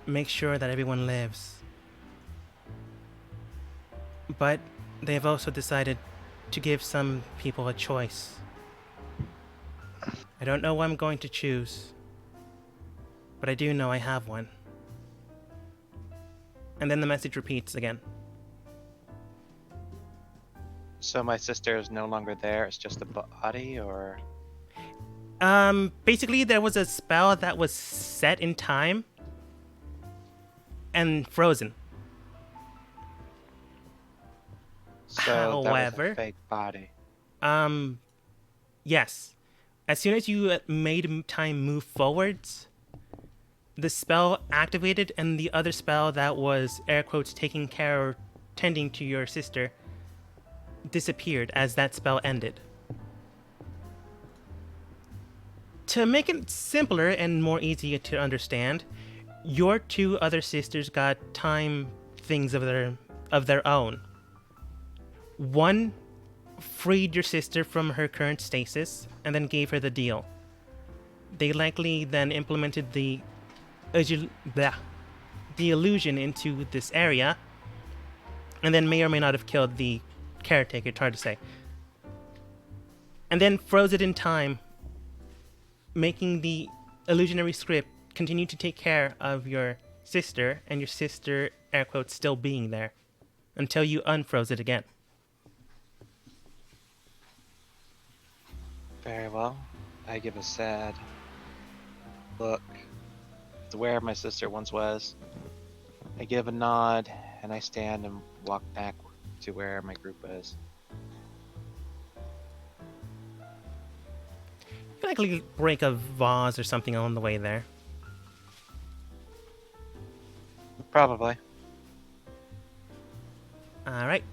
make sure that everyone lives. But they've also decided to give some people a choice. I don't know what I'm going to choose, but I do know I have one. And then the message repeats again. So my sister is no longer there. It's just a body, or Basically there was a spell that was set in time and frozen. so that was However, a fake body. Yes. As soon as you made time move forwards, the spell activated, and the other spell that was, air quotes, taking care or tending to your sister disappeared as that spell ended. To make it simpler and more easy to understand, your two other sisters got time things of their own. One freed your sister from her current stasis and then gave her the deal. They likely then implemented the illusion into this area, and then may or may not have killed the caretaker, it's hard to say. And then froze it in time, making the illusionary script continue to take care of your sister, and your sister, air quotes, still being there, until you unfroze it again. Very well. I give a sad look to where my sister once was. I give a nod and I stand and walk back to where my group is. You likely break a vase or something on the way there. Probably. All right.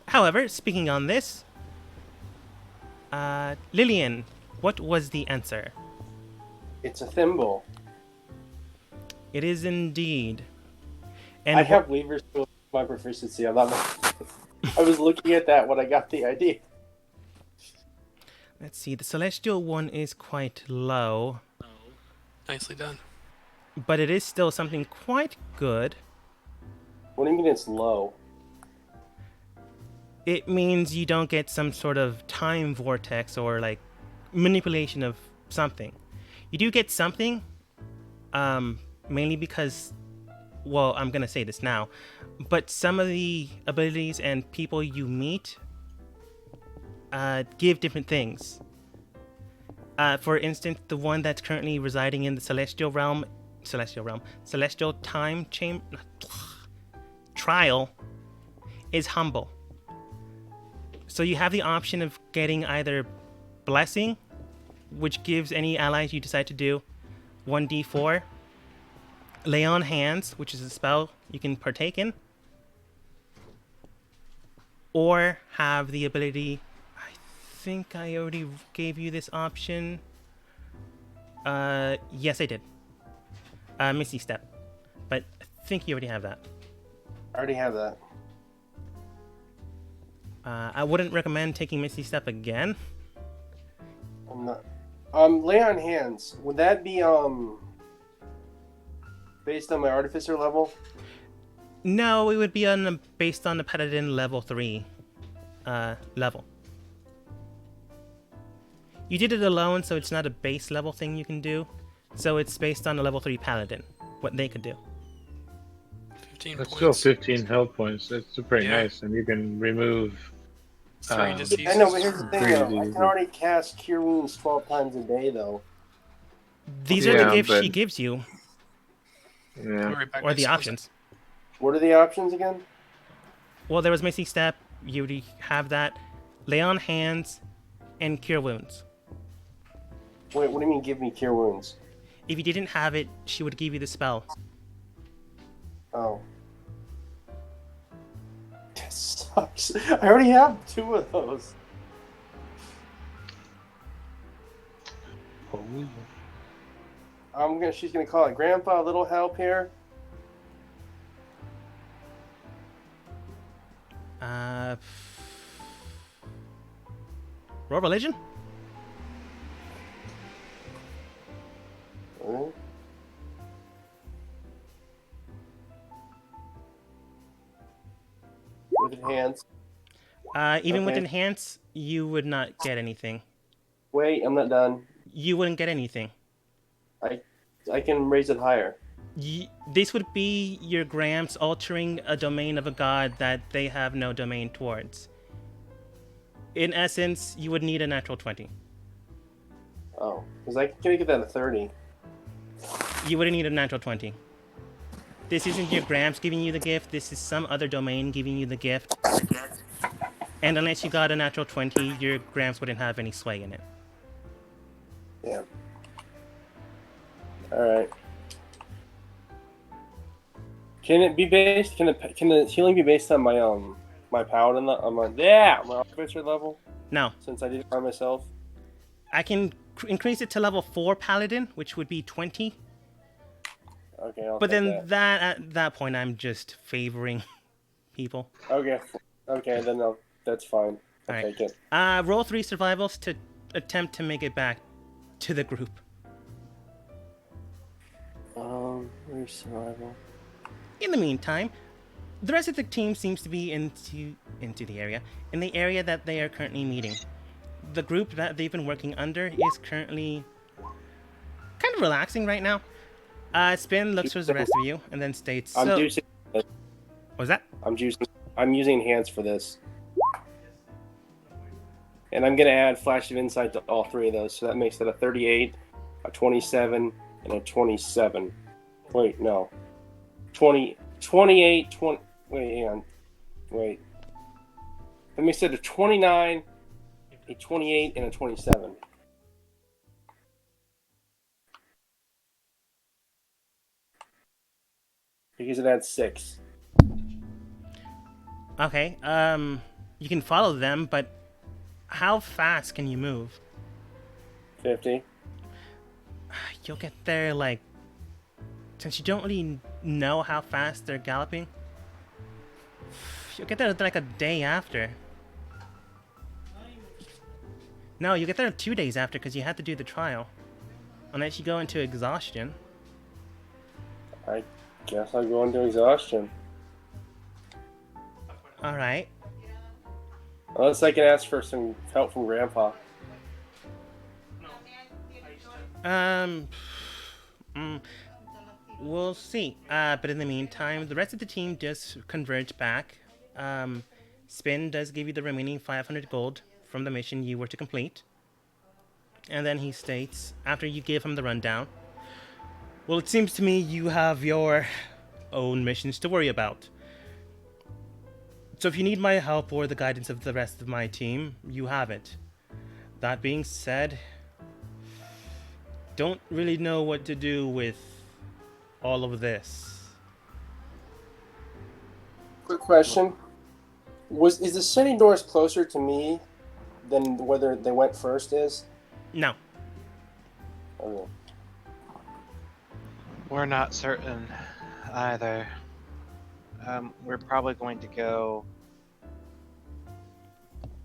However, speaking on this, Lillian, what was the answer? It's a thimble. It is indeed. And I have Weaver's Tool my proficiency. I'm not. I was looking at that when I got the idea. Let's see. The celestial one is quite low, Nicely done. but it is still something quite good. What do you mean it's low? It means you don't get some sort of time vortex or like manipulation of something. You do get something, mainly because, well, I'm gonna say this now, but some of the abilities and people you meet give different things. For instance, the one that's currently residing in the celestial time trial is humble. So you have the option of getting either blessing, which gives any allies you decide to do 1d4, lay on hands, which is a spell you can partake in, or have the ability, I think I already gave you this option, Yes, I did. Misty Step. But I think you already have that. I already have that. I wouldn't recommend taking Misty Step again. I'm not. Lay on hands. Would that be based on my artificer level? No, it would be based on the Paladin level 3 level. You did it alone, so it's not a base level thing you can do. So it's based on the level 3 Paladin, what they could do. 15 That's points. still 15 health points. That's pretty Yeah. nice, and you can remove. 3 diseases. I know, but here's the thing, Three though. I diseases. can already cast Cure Wounds 12 times a day, though. These are the Yeah, gifts she but- gives you, I'll be Yeah. right back, or guys. the options. What are the options again? Well, there was Misty Step, you already have that. Lay on Hands, and Cure Wounds. Wait, what do you mean give me Cure Wounds? If you didn't have it, she would give you the spell. Oh. That sucks. I already have 2 of those. She's gonna call it Grandpa, a little help here. Roll religion? Hmm? With enhance. Even with Okay. enhance, you would not get anything. Wait, I'm not done. You wouldn't get anything. I can raise it higher. This would be your Gramps altering a domain of a god that they have no domain towards. In essence, you would need a natural 20. Oh, because I can get that at 30. You wouldn't need a natural 20. This isn't your Gramps giving you the gift, this is some other domain giving you the gift. And unless you got a natural 20, your Gramps wouldn't have any sway in it. Yeah. Alright. Can it be based? Can the healing be based on my my paladin on my artificer level? No, Since I did it by myself. I can increase it to level 4 Paladin, which would be 20. Okay, I'll But take then that at that point, I'm just favoring people. that. Okay, then that's fine. I'll Alright. take it. Roll 3 survivals to attempt to make it back to the group. Where's survival? In the meantime, the rest of the team seems to be into the area, in the area that they are currently meeting. The group that they've been working under is currently kind of relaxing right now. Spin looks for the rest of you and then states, I'm so... juicing. What was that? I'm using enhance for this. And I'm gonna add flash of insight to all 3 of those, so that makes it a 38, a 27, and a 27. Wait, no. 20, 28, 20. Wait, hang on. Wait. That makes it a 29, a 28, and a 27. Because it adds 6. Okay, you can follow them, but how fast can you move? 50. You'll get there, like, since you don't really know how fast they're galloping, you'll get there like a day after. No, you get there 2 days after because you had to do the trial. Unless you go into exhaustion. I guess I'll go into exhaustion. Alright. Unless I can ask for some help from Grandpa. We'll see. But in the meantime, the rest of the team does converge back. Spin does give you the remaining 500 gold from the mission you were to complete. And then he states, after you give him the rundown, well, it seems to me you have your own missions to worry about. So if you need my help or the guidance of the rest of my team, you have it. That being said, don't really know what to do with all of this. Quick question. Is the city doors closer to me than whether they went first is? No. Okay. We're not certain either. We're probably going to go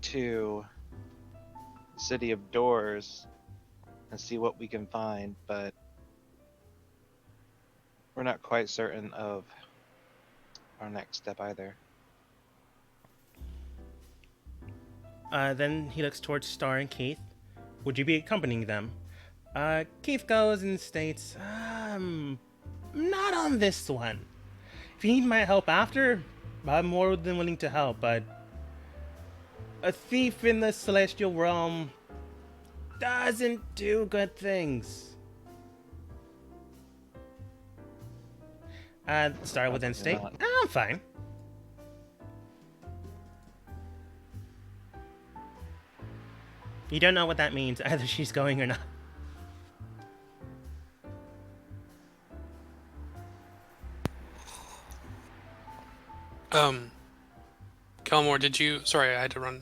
to City of Doors and see what we can find, but we're not quite certain of our next step either. Then he looks towards Star and Keith. Would you be accompanying them? Keith goes and states, not on this one. If you need my help after, I'm more than willing to help, but a thief in the celestial realm doesn't do good things. Star would then state, not. I'm fine. You don't know what that means, either she's going or not. Kelmore, did you? Sorry, I had to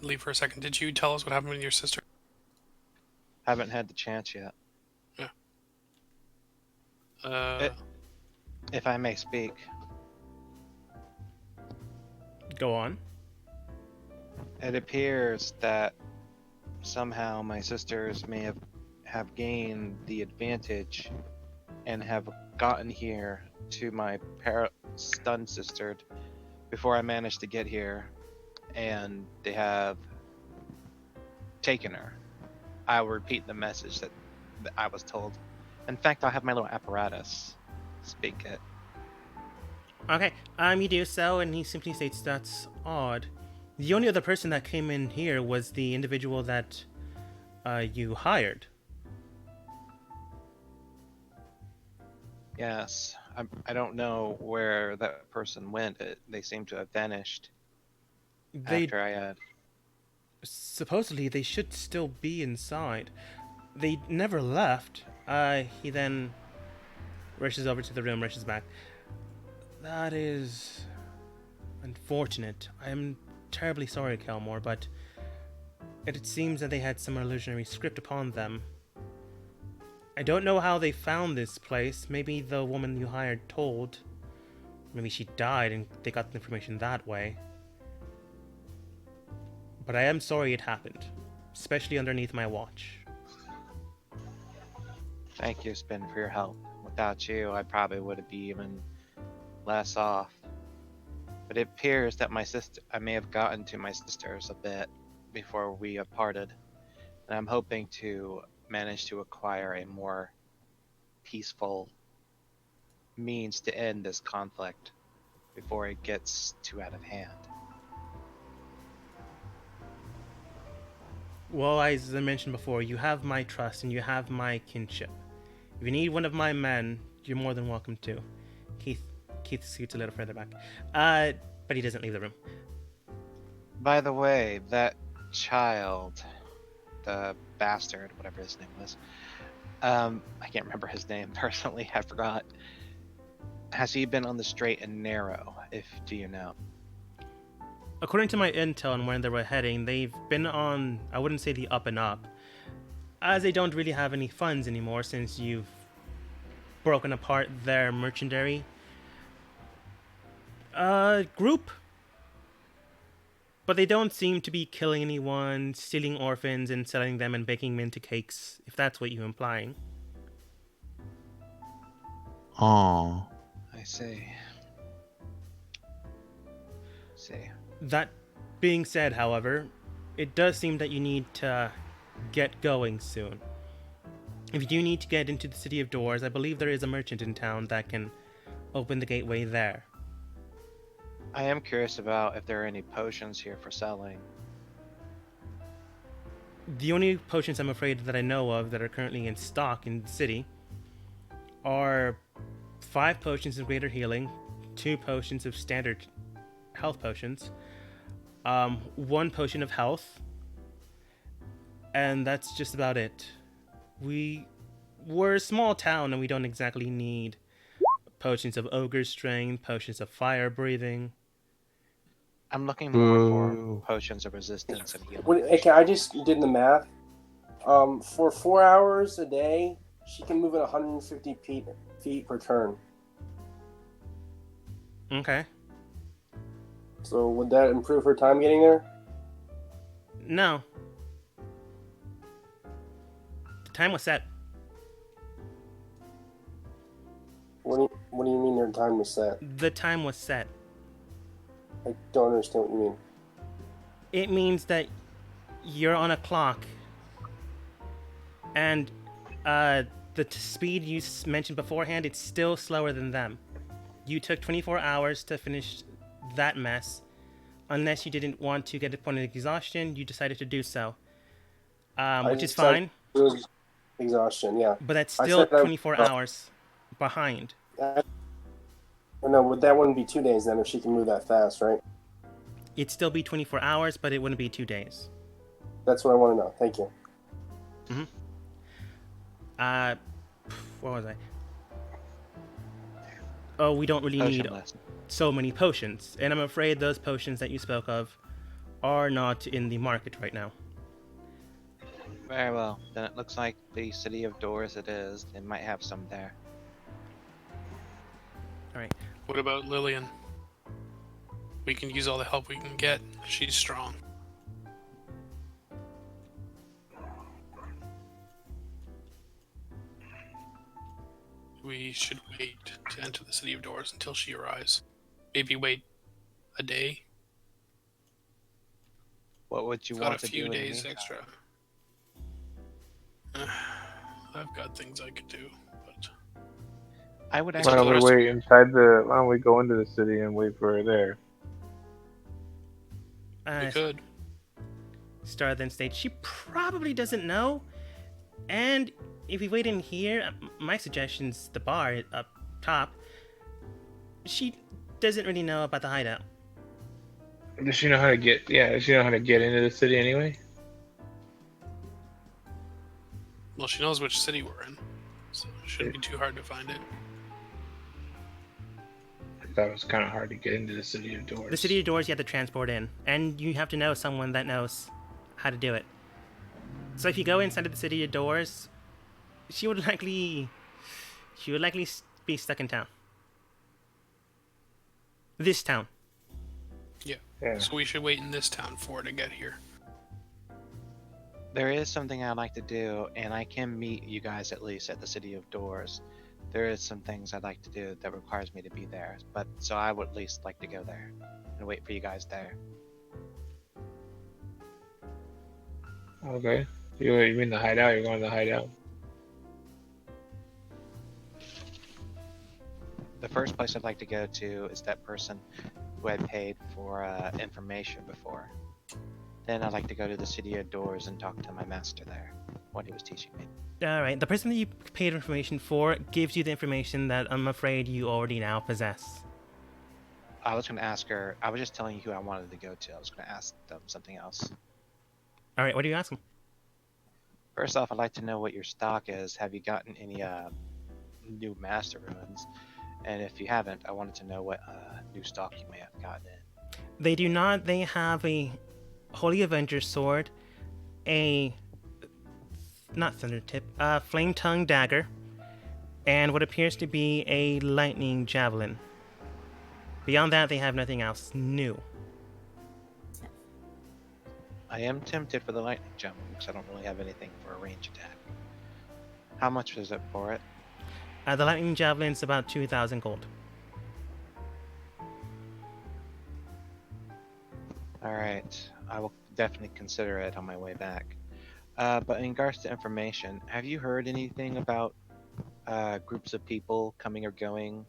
leave for a second. Did you tell us what happened with your sister? Haven't had the chance yet. If I may speak, Go on. it appears that somehow my sisters may have gained the advantage and have gotten here to my stunned sister before I managed to get here, and they have taken her. I will repeat the message that I was told. In fact, I'll have my little apparatus speak it. Okay, you do so, and he simply states that's odd. The only other person that came in here was the individual that you hired. Yes, I don't know where that person went. They seem to have vanished after I had. Supposedly they should still be inside. They never left. He then rushes over to the room, rushes back. That is unfortunate. I am terribly sorry, Kelmore, but it seems that they had some illusionary script upon them. I don't know how they found this place. Maybe the woman you hired told. Maybe she died and they got the information that way. But I am sorry it happened, especially underneath my watch. Thank you, Spin, for your help. Without you, I probably would be even less off. But it appears that I may have gotten to my sisters a bit before we have parted. And I'm hoping to manage to acquire a more peaceful means to end this conflict before it gets too out of hand. Well, as I mentioned before, you have my trust and you have my kinship. If you need one of my men, you're more than welcome to. Keith scoots a little further back. But he doesn't leave the room. By the way, that child, the bastard, whatever his name was, I can't remember his name personally, I forgot. Has he been on the straight and narrow, do you know? According to my intel and where they were heading, they've been on, I wouldn't say the up and up, as they don't really have any funds anymore since you've broken apart their mercenary group. But they don't seem to be killing anyone, stealing orphans and selling them and baking them into cakes, if that's what you're implying. Oh. I see. That being said, however, it does seem that you need to get going soon. If you do need to get into the City of Doors, I believe there is a merchant in town that can open the gateway there. I am curious about if there are any potions here for selling. The only potions I'm afraid that I know of that are currently in stock in the city are 5 potions of greater healing, 2 potions of standard health potions, 1 potion of health, and that's just about it. We're a small town and we don't exactly need potions of ogre strength, potions of fire breathing. I'm looking more for Boo. potions of resistance and healing. Okay, I just did the math. For 4 hours a day, she can move at 150 feet feet per turn. Okay. So would that improve her time getting there? No. The time was set. What do you mean her time was set? The time was set. I don't understand what you mean. It means that you're on a clock, and the speed you mentioned beforehand, it's still slower than them. You took 24 hours to finish that mess. Unless you didn't want to get to the point of exhaustion, you decided to do so. Which is fine. It was exhaustion, yeah. But that's I still said I- 24 hours behind. No, but that wouldn't be 2 days then if she can move that fast, right? It'd still be 24 hours, but it wouldn't be 2 days. That's what I want to know. Thank you. What was I? Oh, we don't really need Potionless. so many potions. And I'm afraid those potions that you spoke of are not in the market right now. Very well. Then it looks like the City of Doors it is. It might have some there. Alright. What about Lillian? We can use all the help we can get. She's strong. We should wait to enter the City of Doors until she arrives. Maybe wait a day. What would you Got want a to few do in the days meantime? extra. I've got things I could do, but I would Why actually. don't we wait inside the? Why don't we go into the city and wait for her there? we could. Star then states she probably doesn't know. And if we wait in here, my suggestion's the bar up top. She doesn't really know about the hideout. Does she know how to get? Yeah, does she know how to get into the city anyway? Well, she knows which city we're in, so it shouldn't be too hard to find it. I thought it was kind of hard to get into the City of Doors. The City of Doors you have to transport in, and you have to know someone that knows how to do it. So if you go inside of the City of Doors, she would likely be stuck in town. This town. Yeah. So we should wait in this town for her to get here. There is something I'd like to do, and I can meet you guys at least at the City of Doors. There is some things I'd like to do that requires me to be there, but so I would at least like to go there and wait for you guys there. Okay. You mean the hideout? You're going to the hideout? The first place I'd like to go to is that person who had paid for information before. Then I'd like to go to the City of Doors and talk to my master there, what he was teaching me. Alright, the person that you paid information for gives you the information that I'm afraid you already now possess. I was going to ask her, I was just telling you who I wanted to go to. I was going to ask them something else. Alright, what are you asking? First off, I'd like to know what your stock is. Have you gotten any new master runes? And if you haven't, I wanted to know what new stock you may have gotten in. They do not. They have a Holy Avenger sword, a not thunder tip, flame tongue dagger, and what appears to be a lightning javelin. Beyond that, they have nothing else new. I am tempted for the lightning javelin because I don't really have anything for a range attack. How much is it for it? The lightning javelin's about 2,000 gold. Alright, I will definitely consider it on my way back. But in regards to information, have you heard anything about groups of people coming or going,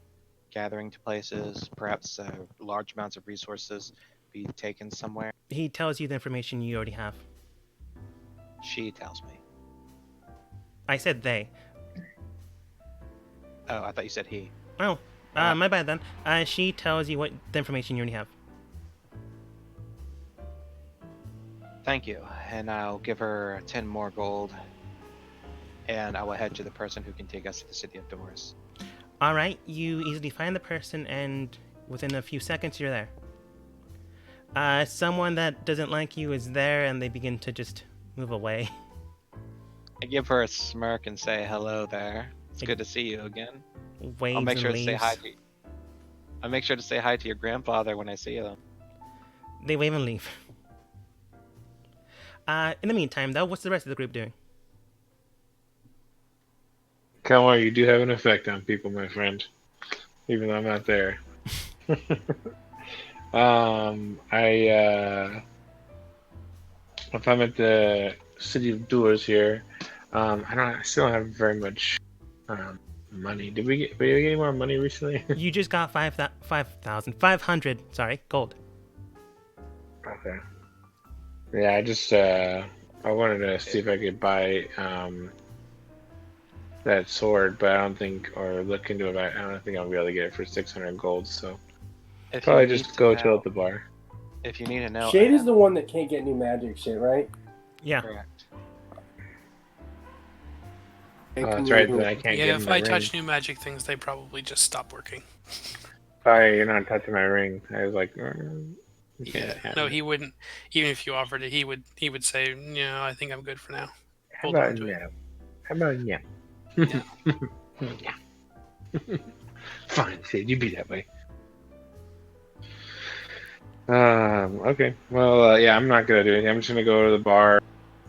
gathering to places, perhaps large amounts of resources be taken somewhere? He tells you the information you already have. She tells me. I said they. Oh, I thought you said he. Oh, my bad then. She tells you what the information you already have. Thank you, and I'll give her 10 more gold, and I will head to the person who can take us to the City of Doors. Alright, you easily find the person, and within a few seconds you're there. Someone that doesn't like you is there, and they begin to just move away. I give her a smirk and say, hello there. It's good to see you again. waves I'll make sure and to say leaves. hi to. I'll make sure to say hi to your grandfather when I see him. They wave and leave. In the meantime, though, what's the rest of the group doing? Come you do have an effect on people, my friend. Even though I'm not there. If I'm at the City of Doers here, I still don't have very much money. Did we get any more money recently? You just got 5,500. Sorry, gold. Okay. Yeah, I wanted to see if I could buy that sword, but I don't think, or look into it. I don't think I'll be able to get it for 600 gold. So If probably you need just to go know, chill at the bar. If you need to know, Shade I is the one that can't get new magic shit, right? Yeah. correct. Oh, that's right. Then I can't Yeah, get if my I ring. touch new magic things, they probably just stop working. Sorry, you're not touching my ring. I was like, you can't Yeah, have no, it. he wouldn't. Even if you offered it, he would say, "No, I think I'm good for now." How Hold about on to it. no? How about no? Yeah. Yeah. Fine, Sid. You be that way. Okay. Well, yeah, I'm not gonna do anything. I'm just gonna go to the bar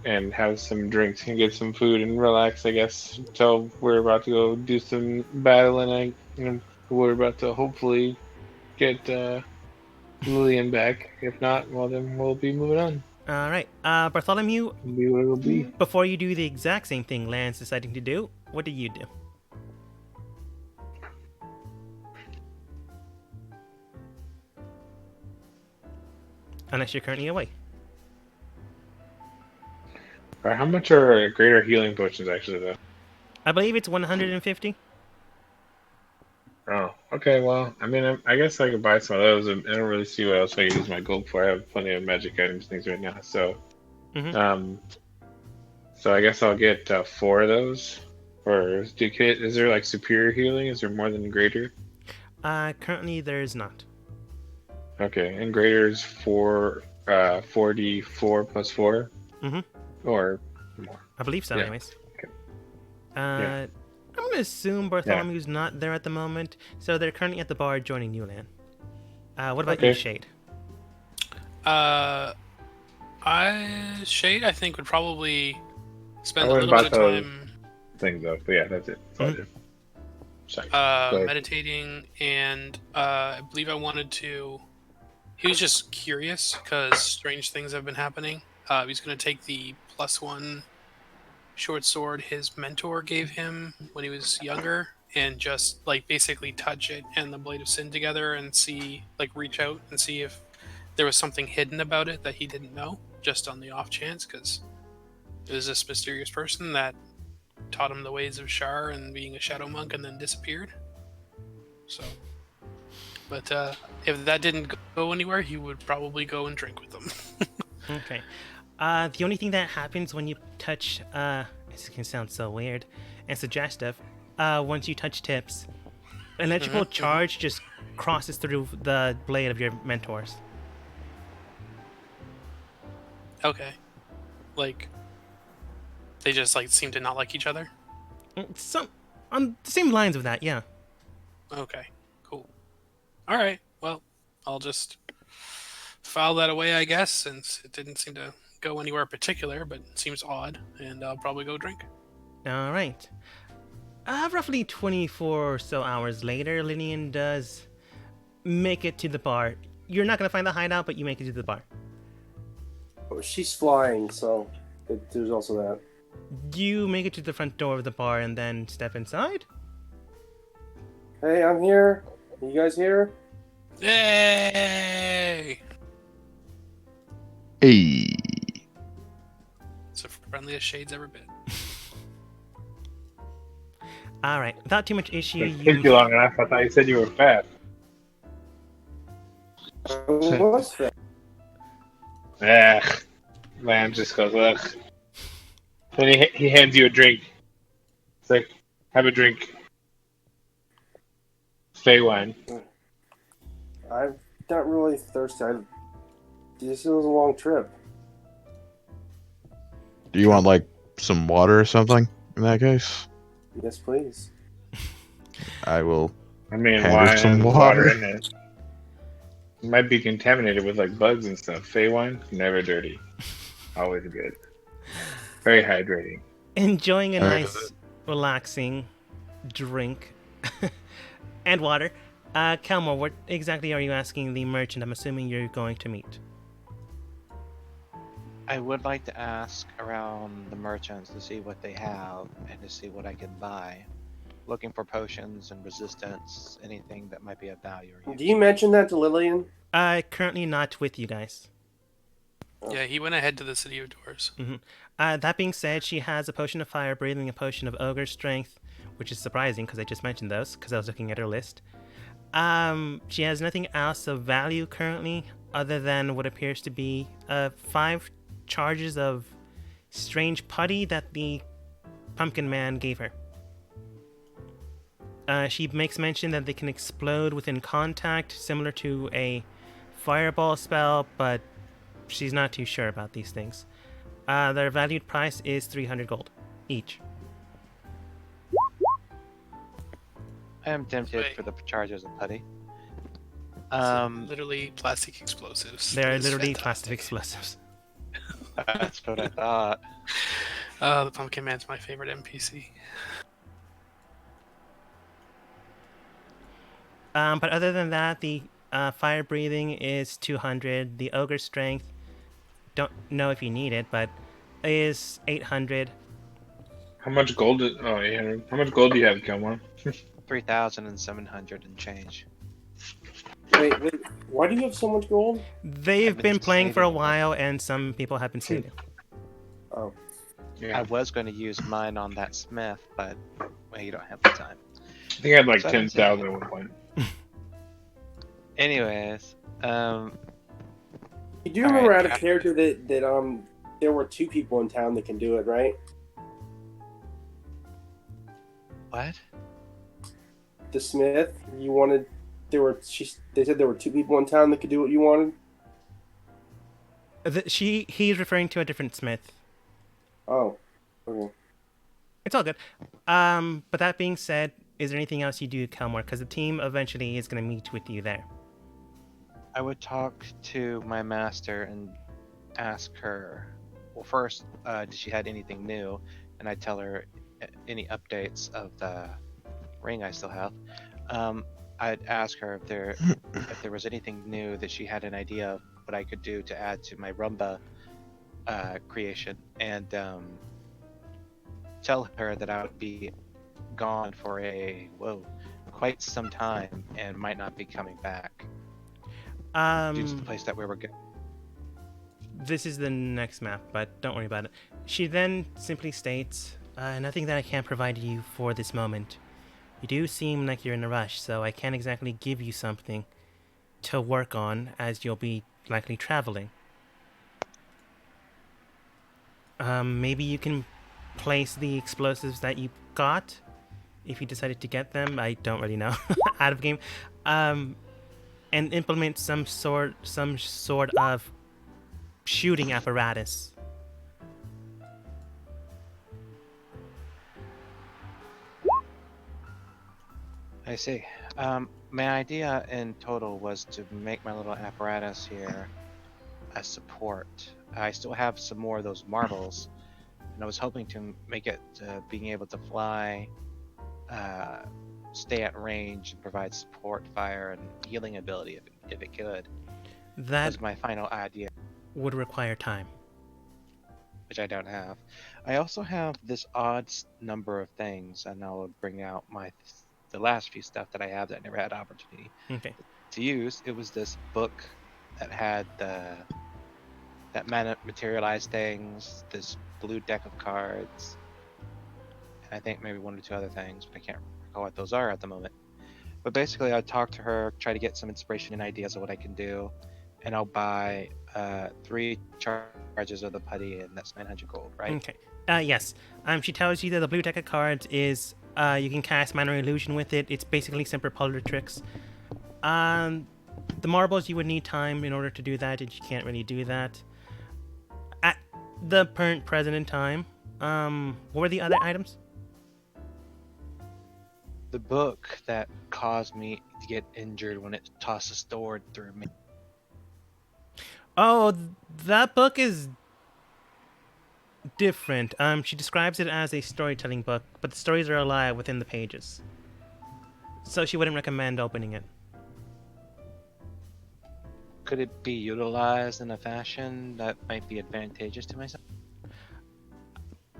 and have some drinks and get some food and relax, I guess, until we're about to go do some battling. We're about to hopefully get Lillian back. If not, well, then we'll be moving on. All right. Bartholomew, It'll be what it'll be. before you do the exact same thing Lan's deciding to do, what do you do? Unless you're currently away. All right, how much are greater healing potions actually, though? I believe it's 150. Oh, okay. Well, I mean, I guess I could buy some of those. I don't really see what else I could use my gold for. I have plenty of magic items, things right now. So, Mhm. so I guess I'll get 4 of those. Or is there like superior healing? Is there more than greater? Currently there's not. Okay, and greater is 4d4 plus 4, Mhm. or more. I believe so, Yeah. anyways. Okay. I'm gonna assume Bartholomew's not there at the moment, so they're currently at the bar joining you, Lan. What about you, Okay. Shade? Shade, I think, would probably spend I a went little bit of about those time things though, but yeah, that's it. That's all I did. Sorry. Go ahead. meditating, and I believe I wanted to. He was just curious because strange things have been happening. He's going to take the +1 short sword his mentor gave him when he was younger, and just like basically touch it and the blade of sin together, and see, like, reach out and see if there was something hidden about it that he didn't know, just on the off chance, because it was this mysterious person that taught him the ways of Shar and being a shadow monk, and then disappeared. So, but if that didn't go anywhere, he would probably go and drink with them. Okay. The only thing that happens when you touch, this can sound so weird and suggestive, once you touch tips, an electrical charge just crosses through the blade of your mentors. Okay, like they just like seem to not like each other. Some on the same lines of that, yeah. Okay, cool. All right, well, I'll just file that away, I guess, since it didn't seem to go anywhere particular, but it seems odd, and I'll probably go drink. All right. Roughly 24 or so hours later, Linian does make it to the bar. You're not gonna find the hideout, but you make it to the bar. Oh, she's flying, so there's also that. You make it to the front door of the bar and then step inside. Hey, I'm here. Are you guys here? Yay! Hey. It's the friendliest Shade's ever been. All right, without too much issue, It took you you long enough. I thought you said you were fast. What's that? Ugh. Man just goes, ugh. Then he hands you a drink. It's like, have a drink. Fey wine. I'm not really thirsty. This was a long trip. Do you want like some water or something in that case? Yes, please. I will I mean, hand wine her some has water water. in it. It might be contaminated with like bugs and stuff. Fey wine, never dirty. Always good. Very hydrating. Enjoying a Uh, nice, relaxing drink and water. Kelmore, what exactly are you asking the merchant? I'm assuming you're going to meet. I would like to ask around the merchants to see what they have and to see what I can buy. Looking for potions and resistance, anything that might be of value or Do use. you mention that to Lillian? Currently not with you guys. Yeah, he went ahead to the City of Doors. That being said, she has a potion of fire breathing, a potion of ogre strength, which is surprising because I just mentioned those because I was looking at her list. She has nothing else of value currently other than what appears to be 5 charges of strange putty that the pumpkin man gave her. She makes mention that they can explode within contact, similar to a fireball spell, but she's not too sure about these things. Their valued price is 300 gold each. I am tempted Wait. for the charges of putty. Literally plastic explosives. They're That is literally fantastic. plastic explosives. That's what I thought. The Pumpkin Man's my favorite NPC. But other than that, the fire breathing is 200. The ogre strength, don't know if you need it, but is 800. How much gold? 800. How much gold do you have, Gilmore? 3,700 and change. Wait. Why do you have so much gold? They've I've been been playing for a saving it. while, and some people have been saving. Oh, Yeah, I was going to use mine on that smith, but well, you don't have the time. I think I had like So I've been 10,000 at one point. Anyways, you do All remember right. I had a character that there were 2 people in town that can do it, right? what? The Smith. You wanted. They said there were 2 people in town that could do what you wanted. He's referring to a different smith. Oh, okay. It's all good. But that being said, is there anything else you do, Kelmore? Because the team eventually is going to meet with you there. I would talk to my master and ask her. Well, first, did she had anything new? And I'd tell her any updates of the ring I still have. I'd ask her if there was anything new that she had an idea of what I could do to add to my Rumba creation, and tell her that I would be gone for quite some time and might not be coming back due to the place that we were going. This is the next map, but don't worry about it. She then simply states, nothing that I can't provide you for this moment. You do seem like you're in a rush, so I can't exactly give you something to work on as you'll be likely traveling. Maybe you can place the explosives that you got if you decided to get them. I don't really know. Out of game. And implement some sort of shooting apparatus. I see. My idea in total was to make my little apparatus here a support. I still have some more of those marbles, and I was hoping to make it being able to fly, stay at range, and provide support, fire, and healing ability if it could. That Was my final idea, would require time. which I don't have. I also have this odd number of things, and I'll bring out the last few stuff that I have that I never had opportunity Okay. to use. It was this book that had that materialized things, this blue deck of cards, and I think maybe 1 or 2 other things, but I can't recall what those are at the moment. But basically, I'll talk to her, try to get some inspiration and ideas of what I can do, and I'll buy 3 charges of the putty, and that's 900 gold, right? Okay. Yes. She tells you that the blue deck of cards is you can cast minor illusion with it. It's basically simple parlor tricks. The marbles, you would need time in order to do that, and you can't really do that at the present in time. What were the other items? The book that caused me to get injured when it tossed a sword through me. Oh, that book is different. She describes it as a storytelling book, but the stories are alive within the pages. So she wouldn't recommend opening it. Could it be utilized in a fashion that might be advantageous to myself?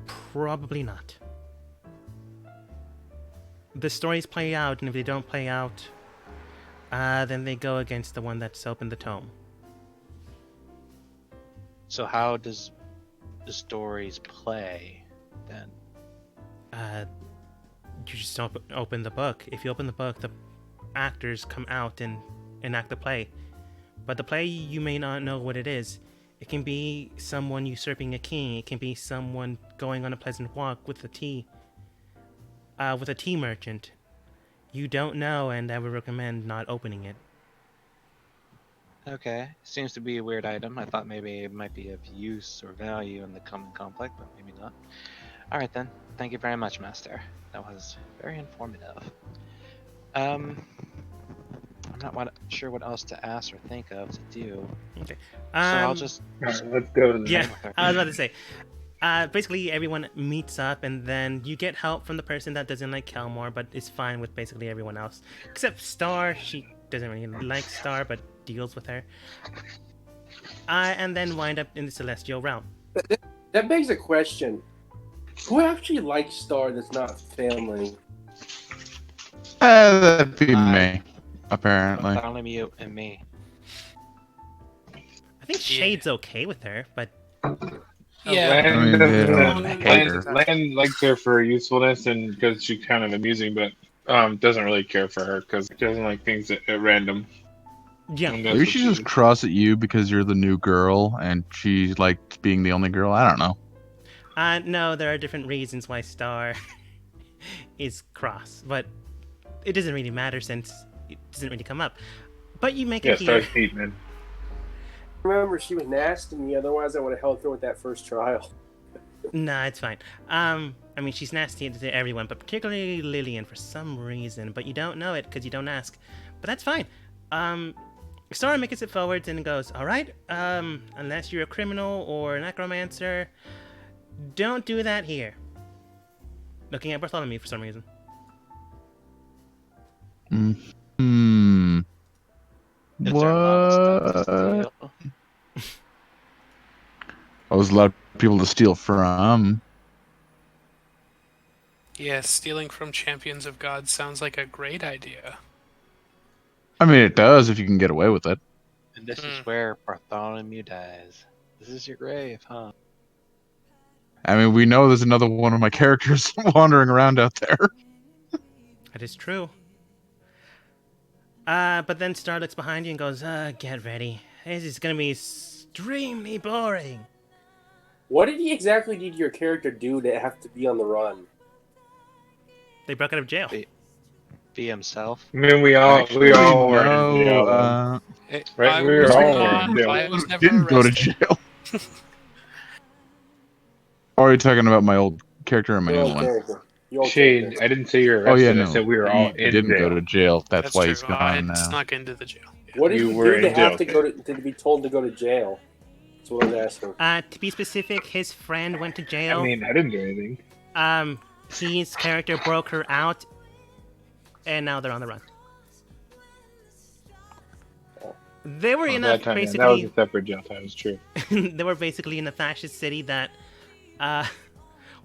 Probably not. The stories play out, and if they don't play out, then they go against the one that's opened the tome. So how does the stories play then? You just open the book. If you open the book, the actors come out and enact the play. But the play, you may not know what it is. It can be someone usurping a king. It can be someone going on a pleasant walk with a tea merchant. You don't know, and I would recommend not opening it. Okay, seems to be a weird item. I thought maybe it might be of use or value in the coming conflict, but maybe not. Alright then, thank you very much, Master. That was very informative. I'm not sure what else to ask or think of to do. Okay. So I'll just... All right, let's go to the Yeah, next. with her. I was about to say. Basically, everyone meets up, and then you get help from the person that doesn't like Kelmore, but is fine with basically everyone else. Except Star. She doesn't really like Star, but deals with her. And then wind up in the Celestial Realm. That begs a question. Who actually likes Star that's not family? That'd be me, apparently. Bartholomew and me. I think Shade's okay with her, but Yeah. I mean, they don't Land, hate her. Land likes her for her usefulness and because she's kind of amusing, but doesn't really care for her because she doesn't like things at random. yeah. And that's Maybe what she she just is. cross at you because you're the new girl and she liked being the only girl. I don't know. No, there are different reasons why Star is cross, but it doesn't really matter since it doesn't really come up. But you make Yeah, it here. Star's neat, man. Remember, she was nasty to me. Otherwise, I would have held through with that first trial. Nah, it's fine. I mean, she's nasty to everyone, but particularly Lillian for some reason. But you don't know it because you don't ask. But that's fine. Star makes it forwards and goes, "All right. Unless you're a criminal or a necromancer, don't do that here." Looking at Bartholomew for some reason. Hmm. Is there a lot of stuff to What? steal? Oh, there's a lot of people to steal from. Yes, stealing from champions of God sounds like a great idea. I mean, it does if you can get away with it. And this is where Bartholomew dies. This is your grave, huh? I mean, we know there's another one of my characters wandering around out there. That is true. But then Star looks behind you and goes, "Get ready. This is gonna be extremely boring." What exactly did your character do to have to be on the run? They broke out of jail. Be himself. I mean, we all were in jail. Right, I we were was all not. in jail. I was never Didn't go to arrested. jail. Or are you talking about my old character or my Your new old one? character. Your old Shade, character. I didn't say you were Oh arrested. yeah, no. I said we were all He in didn't jail. go to jail. That's why true. he's gone I now. snuck into the jail. Yeah. What did You you were do to in have to jail. go to be told to go to jail? That's what I was asking. To be specific, his friend went to jail. I mean, I didn't do anything. His character broke her out, and now they're on the run. They were in a That time, yeah, that was basically. a separate jail time. It's true. They were basically in a fascist city that,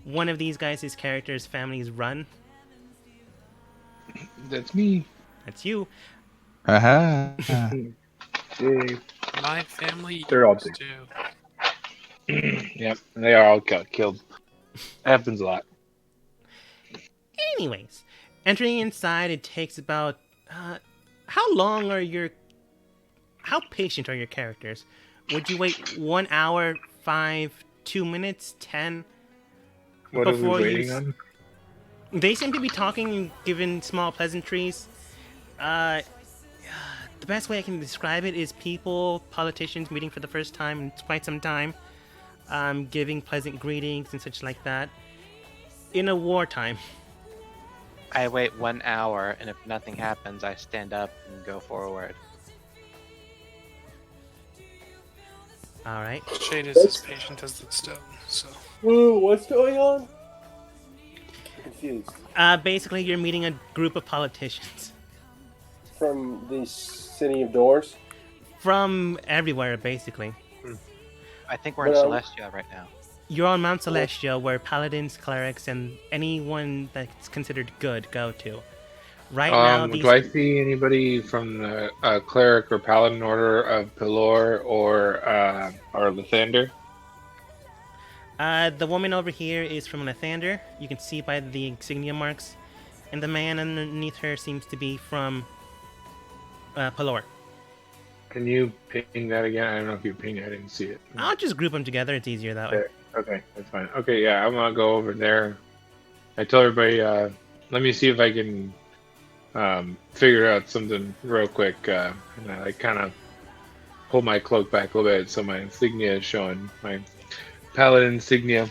one of these guys' characters' families run. That's me. That's you. Haha. Yay. My family They're all used to. Yep, they are all got killed. Happens a lot. Anyways, entering inside, it takes about. How patient are your characters? Would you wait 1 hour, 5, 2 minutes, 10? What are we Before you waiting on? They seem to be talking and giving small pleasantries. The best way I can describe it is politicians meeting for the first time in quite some time, giving pleasant greetings and such like that. In a wartime. I wait 1 hour, and if nothing happens, I stand up and go forward. All right. Shade is as patient as the stone. So Ooh, what's going on? I'm confused. Basically, you're meeting a group of politicians From the City of Doors? from everywhere, basically. I think we're in But, Celestia right now. You're on Mount Celestial, where paladins, clerics, and anyone that's considered good go to. Right now, these Do I see anybody from the cleric or paladin order of Pelor or Lathander? the woman over here is from Lathander. You can see by the insignia marks, and the man underneath her seems to be from Pelor. Can you ping that again? I don't know if you pinged. I didn't see it. I'll just group them together. It's easier that way. Okay, that's fine. Okay, yeah, I'm gonna go over there. I tell everybody, let me see if I can figure out something real quick. And I kind of pull my cloak back a little bit so my insignia is showing, my paladin insignia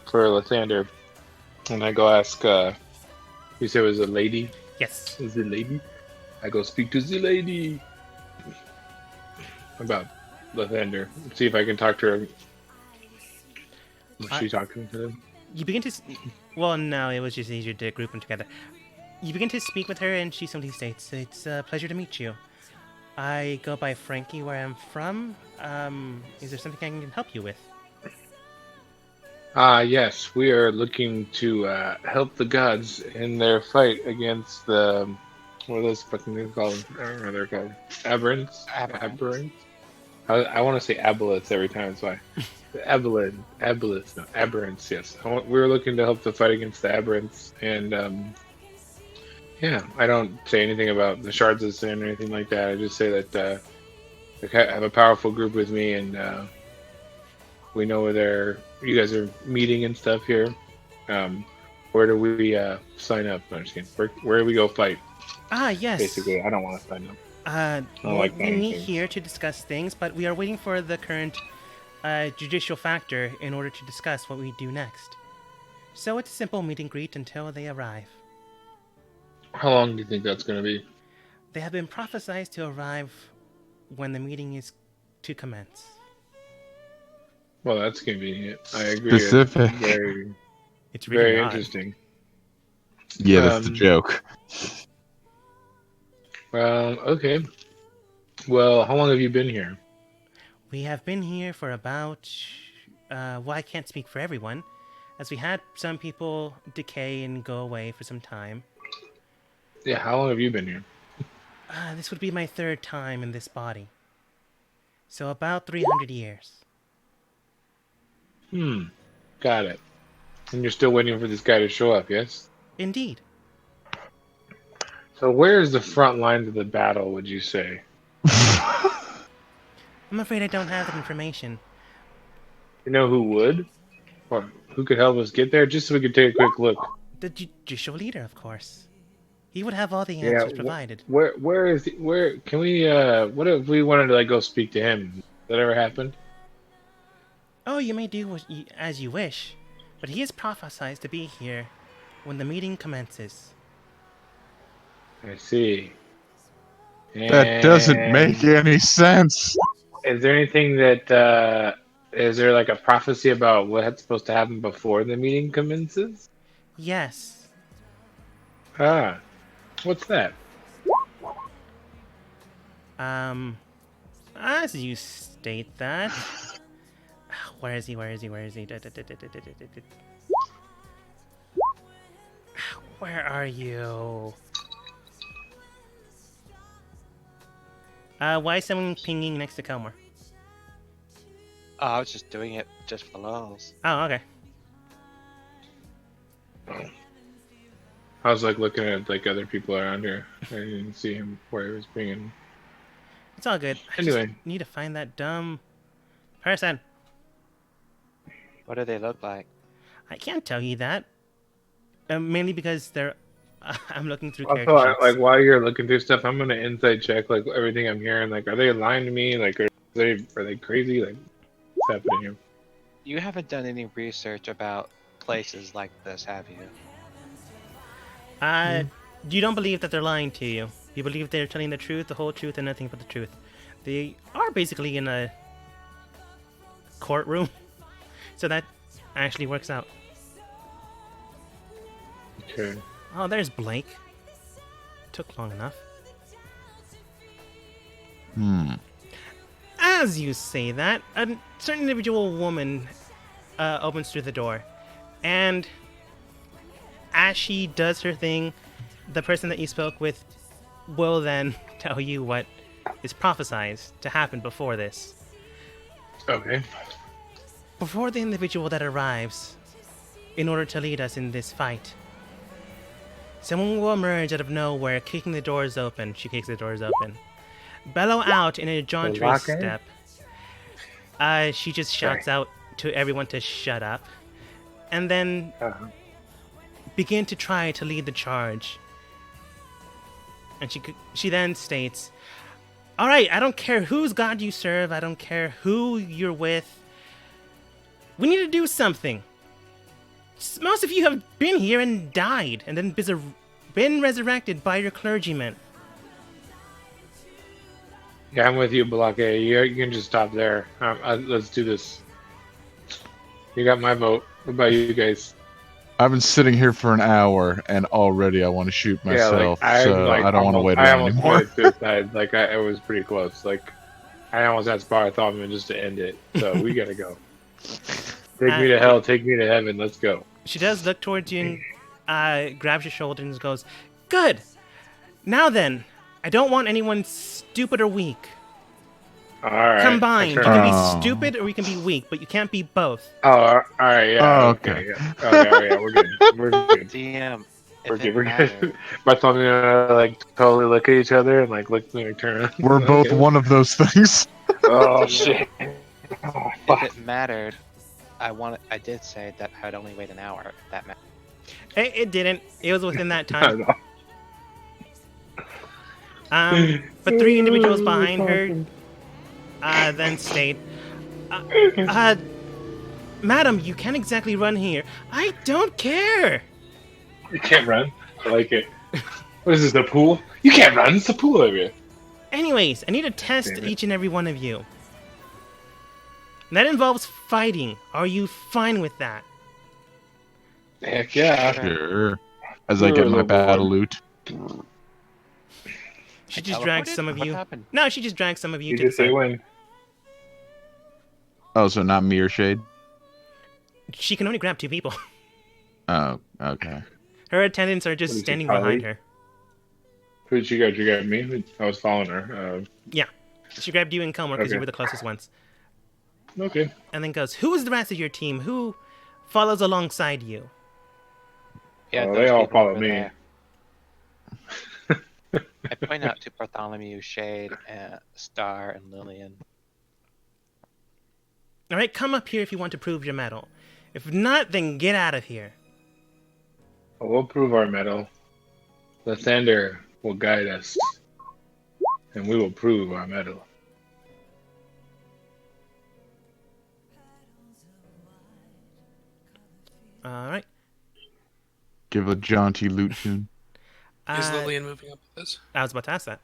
for Lathander. And I go ask, you said it was a lady? Yes. Is it a lady? I go speak to the lady about Lathander. See if I can talk to her. Was she talking to them? You begin to. Well, no, it was just easier to group them together. You begin to speak with her, and she simply states, "It's a pleasure to meet you. I go by Frankie, where I'm from. Is there something I can help you with?" Yes, we are looking to help the gods in their fight against the what are those fucking things called? I don't know what they're called. Aberrants? Aberrants. I want to say aboleths every time, that's why. The aboleths, no, aberrants, yes. We were looking to help the fight against the aberrants, and yeah, I don't say anything about the shards of sin or anything like that. I just say that I have a powerful group with me, and we know where you guys are meeting and stuff here. Where do we sign up? No, I'm just kidding. Where do we go fight? Yes. Basically, I don't want to sign up. We meet here to discuss things, but we are waiting for the current judicial factor in order to discuss what we do next. So it's a simple meet and greet until they arrive. How long do you think that's going to be? They have been prophesied to arrive when the meeting is to commence. Well, that's convenient. I agree. Specific. It's really very odd. interesting. Yeah, that's the joke. Okay. Well, how long have you been here? We have been here for about... well, I can't speak for everyone, as we had some people decay and go away for some time. Yeah, how long have you been here? This would be my third time in this body. So about 300 years. Got it. And you're still waiting for this guy to show up, yes? Indeed. So where's the front lines of the battle, would you say? I'm afraid I don't have that information. You know who would? Or who could help us get there? Just so we could take a quick look. The judicial leader, of course. He would have all the answers provided. Where can we, what if we wanted to, go speak to him? Has that ever happened? Oh, you may do as you wish, but he is prophesied to be here when the meeting commences. I see. That doesn't make any sense. Is there anything that, is there a prophecy about what's supposed to happen before the meeting commences? Yes. What's that? As you state that. Where is he? Where are you? Why is someone pinging next to Kelmore? Oh, I was just doing it just for the lulz. Oh, okay. I was looking at other people around here. I didn't see him where he was being. It's all good. Anyway. I just need to find that dumb person. What do they look like? I can't tell you that. Mainly because they're. I'm looking through Also, character sheets. while you're looking through stuff, I'm gonna insight check everything I'm hearing. Are they lying to me? Are they crazy? What's happening here? You haven't done any research about places like this, have you? You don't believe that they're lying to you. You believe they're telling the truth, the whole truth, and nothing but the truth. They are basically in a courtroom, so that actually works out. Okay. Oh, there's Blake. Took long enough. As you say that, a certain individual woman opens through the door, and as she does her thing, the person that you spoke with will then tell you what is prophesied to happen before this. Okay. Before the individual that arrives, in order to lead us in this fight, someone will emerge out of nowhere, kicking the doors open. She kicks the doors open. Bellow out in a jauntry Locker? step. She just shouts out to everyone to shut up, and then begin to try to lead the charge. And she then states, "All right, I don't care whose god you serve. I don't care who you're with. We need to do something. Most of you have been here and died, and then been resurrected by your clergyman." Yeah, I'm with you, Balake. You can just stop there. Let's do this. You got my vote. What about you guys? I've been sitting here for an hour, and already I want to shoot myself, so I don't want to wait I around almost anymore. committed suicide. Like, it was pretty close. Like, I almost had Spar Thought just to end it. So we gotta go. Take me to hell, take me to heaven. Let's go. She does look towards you and grabs your shoulder and goes, "Good. Now then, I don't want anyone stupid or weak. All right. Combined. You can be stupid or you can be weak, but you can't be both." Oh, all right. Yeah. Oh, okay. Yeah. Okay. Yeah. We're good. We're good. DM, We're if good. it We're mattered, good. My thumb, like totally look at each other and like look, like turn. We're both Okay. one of those things. Oh Yeah. shit. Oh, if fuck. it mattered, I did say that I'd only wait an hour. If that mattered. It didn't. It was within that I time. know. But three individuals behind her then state, "Madam, you can't exactly run here." "I don't care." You can't run. I like it. What is this, the pool? You can't run. It's a pool over here. "Anyways, I need to test Damn it. each and every one of you. And that involves fighting. Are you fine with that?" Heck yeah. Sure. As I get my battle loot. She I just drags teleported? some of What you. happened? No, she just drags some of you You to the just say side. when. Oh, so not me or Shade? She can only grab 2 people. Oh, okay. Her attendants are just What is she, standing Polly? behind her. Who did you grab? You grabbed me? I was following her. She grabbed you and Kelmore because you Okay. were the closest ones. Okay. And then goes, "Who is the rest of your team? Who follows alongside you?" Yeah, Oh, those they all people follow over me. there. I point out to Bartholomew, Shade, Star, and Lillian. All right, come up here if you want to prove your mettle. If not, then get out of here. We'll prove our mettle. The thunder will guide us, and we will prove our mettle. All right. Give a jaunty loot tune. Is Uh, Lillian moving up with this? I was about to ask that.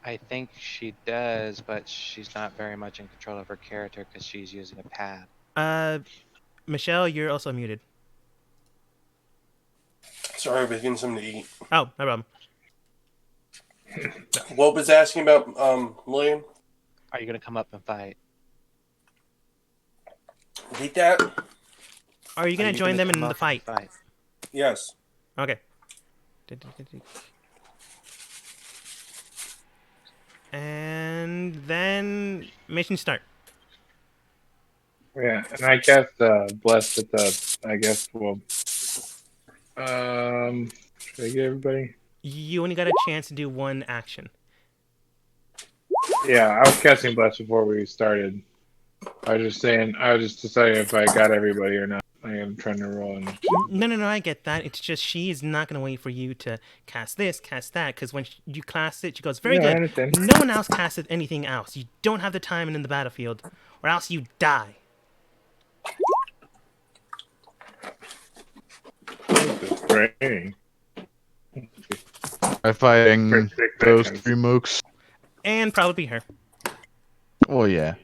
I think she does, but she's not very much in control of her character because she's using a pad. Michelle, you're also muted. Sorry, I was getting something to eat. Oh, no problem. What was asking about William? Are you gonna come up and fight? Repeat that? Are you going to join them in the fight? Yes. Okay. And then mission start. Yeah, and I cast bless at the. I guess well. Should I get everybody? You only got a chance to do one action. Yeah, I was casting bless before we started. I was just saying. I was just deciding if I got everybody or not. I am trying to roll in. No, I get that. It's just she is not going to wait for you to cast this, cast that, because when you cast it, she goes, "Very Yeah, I good." understand. No one else casted anything else. You don't have the time in the battlefield, or else you die. Great. By fighting Perfect. those 3 mooks. And probably her. Well, yeah.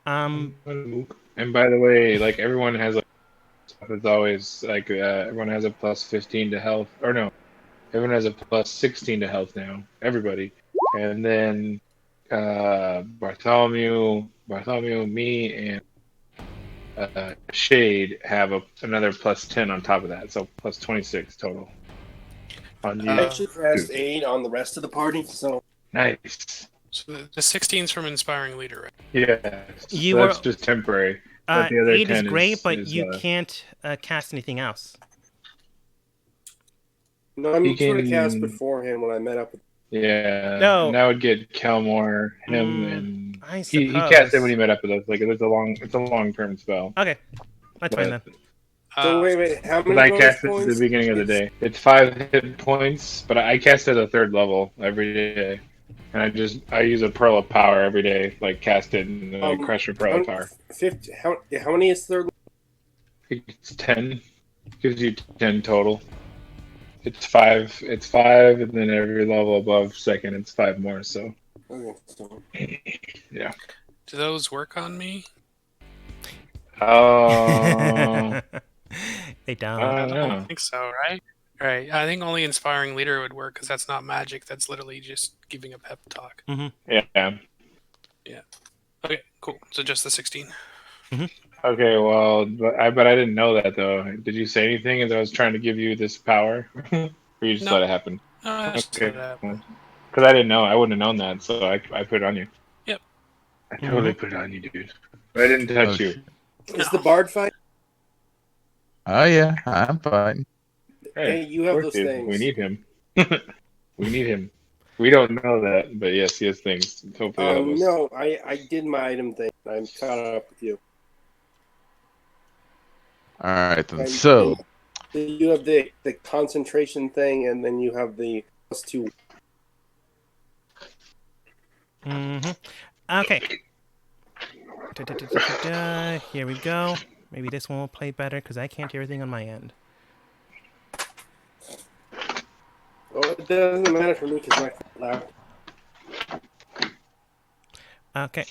Um, And by the way, like everyone has like it's always like everyone has a plus 15 to health, or no, everyone has a plus 16 to health now. Everybody, and then Bartholomew, me, and Shade have another plus 10 on top of that, so plus 26 total. On you I actually pressed two. 8 on the rest of the party, so Nice. So the 16's from Inspiring Leader, right? Yeah, You so that's were- just temporary. But the other 8 is 10 great, but is, you can't cast anything else. no, I'm You trying to cast can- beforehand when I met up with. Yeah, No. and that would get Kelmore, him, Mm, and I he cast it suppose. when he met up with us. Like it's a long term spell. Okay, that's fine then. So wait, how But many I bonus cast it at points? the beginning of the day. It's 5 hit points, but I cast it at a 3rd level every day, and I use a Pearl of Power every day, like cast it and then I crush a Pearl of Power. 50, how many is third? It's 10, gives you 10 total. It's 5, and then every level above 2nd, it's 5 more. So Okay, so yeah. Do those work on me? Oh. They don't. I I don't don't know. think so, right? Right. I think only Inspiring Leader would work because that's not magic. That's literally just giving a pep talk. Yeah. Okay, cool. So just the 16. Okay, well, but I didn't know that though. Did you say anything as I was trying to give you this power, or you just No. let it happen? No, I just Okay, said that. because I didn't know. I wouldn't have known that, so I put it on you. Yep. I totally put it on you, dude. But I didn't touch you. is the bard fight? Oh, yeah. I'm fine. Hey, you of have course those he is. things. We need him. We need him. We don't know that, but yes, he has things. Hopefully, help us. No, I did my item thing. I'm caught up with you. All right, then. And- So, and you have the concentration thing, and then you have the +2. Okay. Here we go. Maybe this one will play better because I can't hear everything on my end. Well, it doesn't matter for me because my loud. Okay.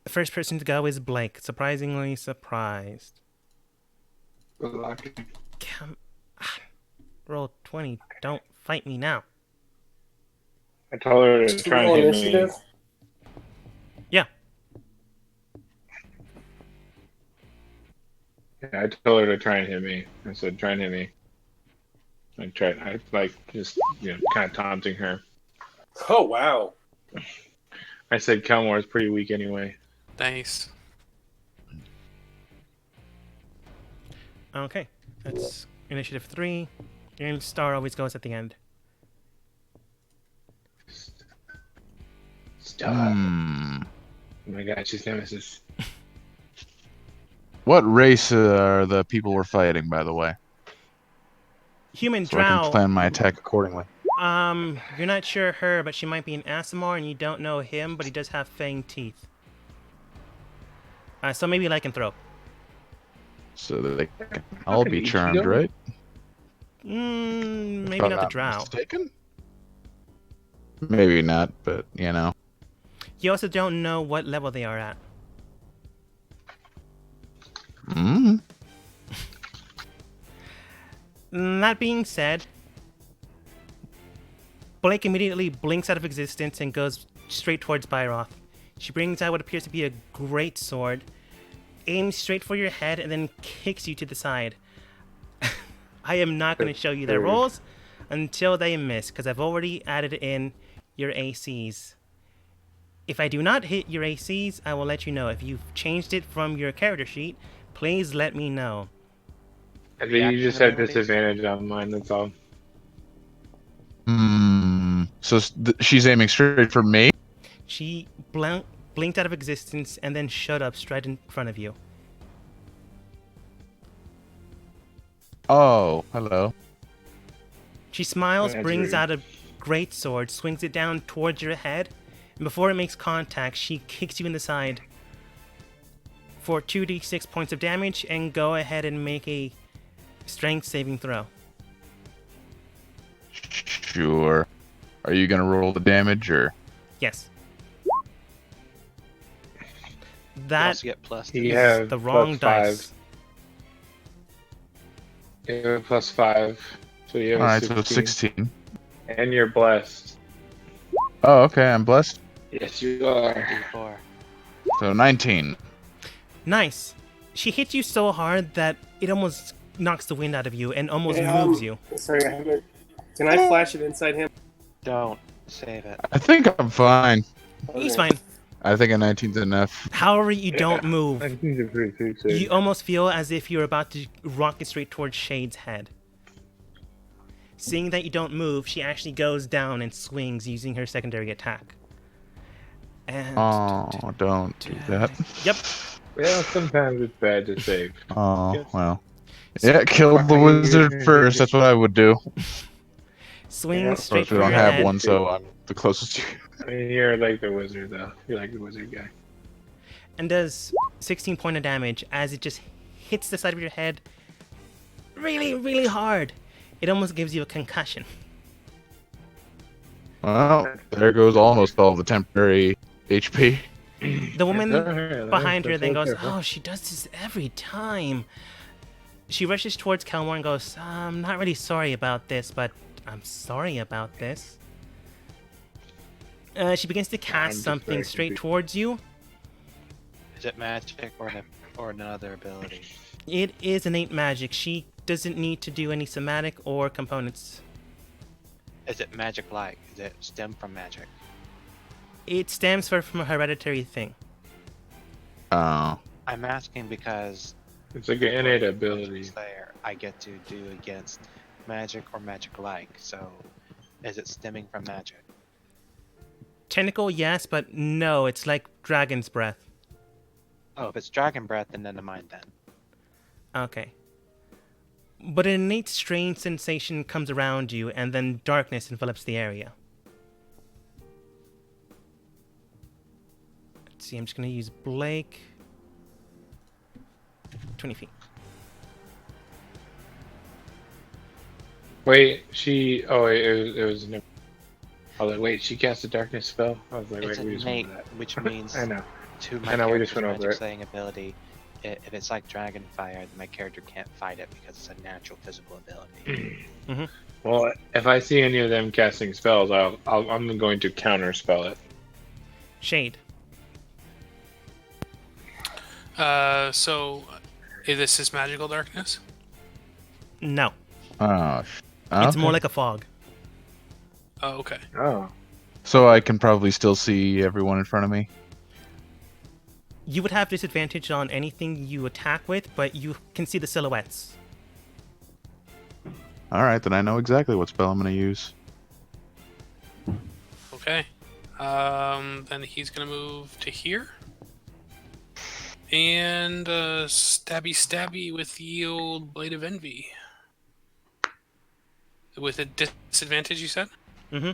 The first person to go is Blake. Surprisingly surprised. Good luck. Come on. Roll 20. Don't fight me now. I told her to Just try and roll hit me. initiative. Yeah. Yeah, I told her to try and hit me. I said, try and hit me. I like just kind of taunting her. Oh wow! I said Kelmore is pretty weak anyway. Nice. Okay. That's initiative 3. Your star always goes at the end. Stop. hmm. Oh my god, she's nemesis. What race are the people we're fighting, by the way? Human So I can Drow. plan my attack accordingly. You're not sure her, but she might be an Asimar, and you don't know him, but he does have fang teeth. So maybe lycanthrope. So that they can all be charmed, right? Maybe If I'm not the Drow. mistaken? Maybe not, but you know. You also don't know what level they are at. Hmm. That being said, Blake immediately blinks out of existence and goes straight towards Byroth. She brings out what appears to be a great sword, aims straight for your head, and then kicks you to the side. I am not going to show you their rolls until they miss, because I've already added in your ACs. If I do not hit your ACs, I will let you know. If you've changed it from your character sheet, please let me know. I think you just had disadvantage on mine, that's all. Hmm. So she's aiming straight for me? She blinked out of existence and then showed up straight in front of you. Oh, hello. She smiles, That's brings rude. out a great sword, swings it down towards your head, and before it makes contact, she kicks you in the side for 2d6 points of damage, and go ahead and make a strength saving throw. Sure. Are you gonna roll the damage or? Yes. You That also get plus. You is have the wrong plus 5. dice. You have a plus 5. So you have All a right, 16. so it's 16. And you're blessed. Oh, okay. I'm blessed. Yes, you are. D4. So 19. Nice. She hits you so hard that it almost knocks the wind out of you and almost Hey, moves you. Sorry, I haven't. Can I flash it inside him? Don't save it. I think I'm fine. He's Okay. fine. I think a 19's enough. However, you don't move. I think it's pretty safe. You almost feel as if you're about to rocket straight towards Shade's head. Seeing that you don't move, she actually goes down and swings using her secondary attack. And Oh, don't do that. Yep. Well, sometimes it's bad to save. Oh, Yes. well. Yeah, kill the wizard first. That's what I would do. Swings Yeah. Of straight course, we for don't your have head. one, so I'm the closest to you. I mean, you're like the wizard, though. You're like the wizard guy. And does 16 point of damage as it just hits the side of your head really, really hard. It almost gives you a concussion. Well, there goes almost all the temporary HP. The woman Alright, behind her that's then goes, okay. "Oh, she does this every time." She rushes towards Kelmore and goes, "I'm not really sorry about this, but I'm sorry about this." She begins to I'm cast just something very straight confused. towards you. Is it magic or another ability? It is innate magic. She doesn't need to do any somatic or components. Is it magic-like? Is it stem from magic? It stems from a hereditary thing. Oh. I'm asking because It's like an innate for ability. Slayer, I get to do against magic or magic-like. So, is it stemming from magic? Technical, yes, but no, it's like dragon's breath. Oh, if it's dragon breath, then never mind then. Okay. But an innate strange sensation comes around you, and then darkness envelops the area. Let's see, I'm just going to use Blake. 20 feet. Wait, she. Oh, wait, it was. I was like, wait, she cast a darkness spell? I was like, It's wait, we just went innate, over that. which means I know. to my I know, we just character's went over magic it. slaying ability, if it's like dragon fire, then my character can't fight it because it's a natural physical ability. Well, if I see any of them casting spells, I'm going to counter spell it. Shade. So this is magical darkness. No. Oh. It's Okay. more like a fog. Oh, okay. Oh. So I can probably still see everyone in front of me. You would have disadvantage on anything you attack with, but you can see the silhouettes. All right, then I know exactly what spell I'm going to use. Okay. Then he's gonna move to here. And stabby with the old Blade of Envy. With a disadvantage, you said? Mm-hmm.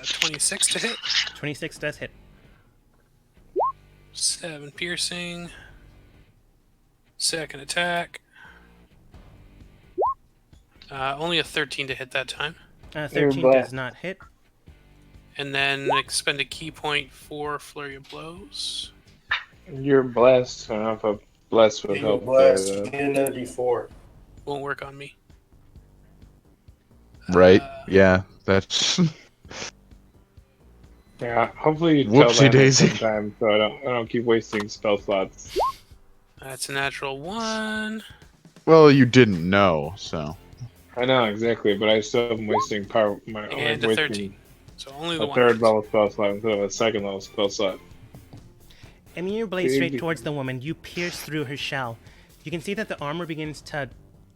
26 to hit. 26 does hit. 7 piercing. Second attack. Only a 13 to hit that time. 13 blessed. does not hit. And then expend a key point for Flurry of Blows. You're blessed. I don't know if a blessed would You're help blessed. there, You though. get another D4. Won't work on me. Right? Yeah, that's... Yeah, hopefully you tell Whoopsie that daisy. sometime so I don't keep wasting spell slots. That's a natural 1. Well, you didn't know, so... I know exactly, but I still am wasting power. I'm And a wasting 13. So only the a one. third level spell slot instead of a second level spell slot. Aiming your blade straight Baby. towards the woman, you pierce through her shell. You can see that the armor begins to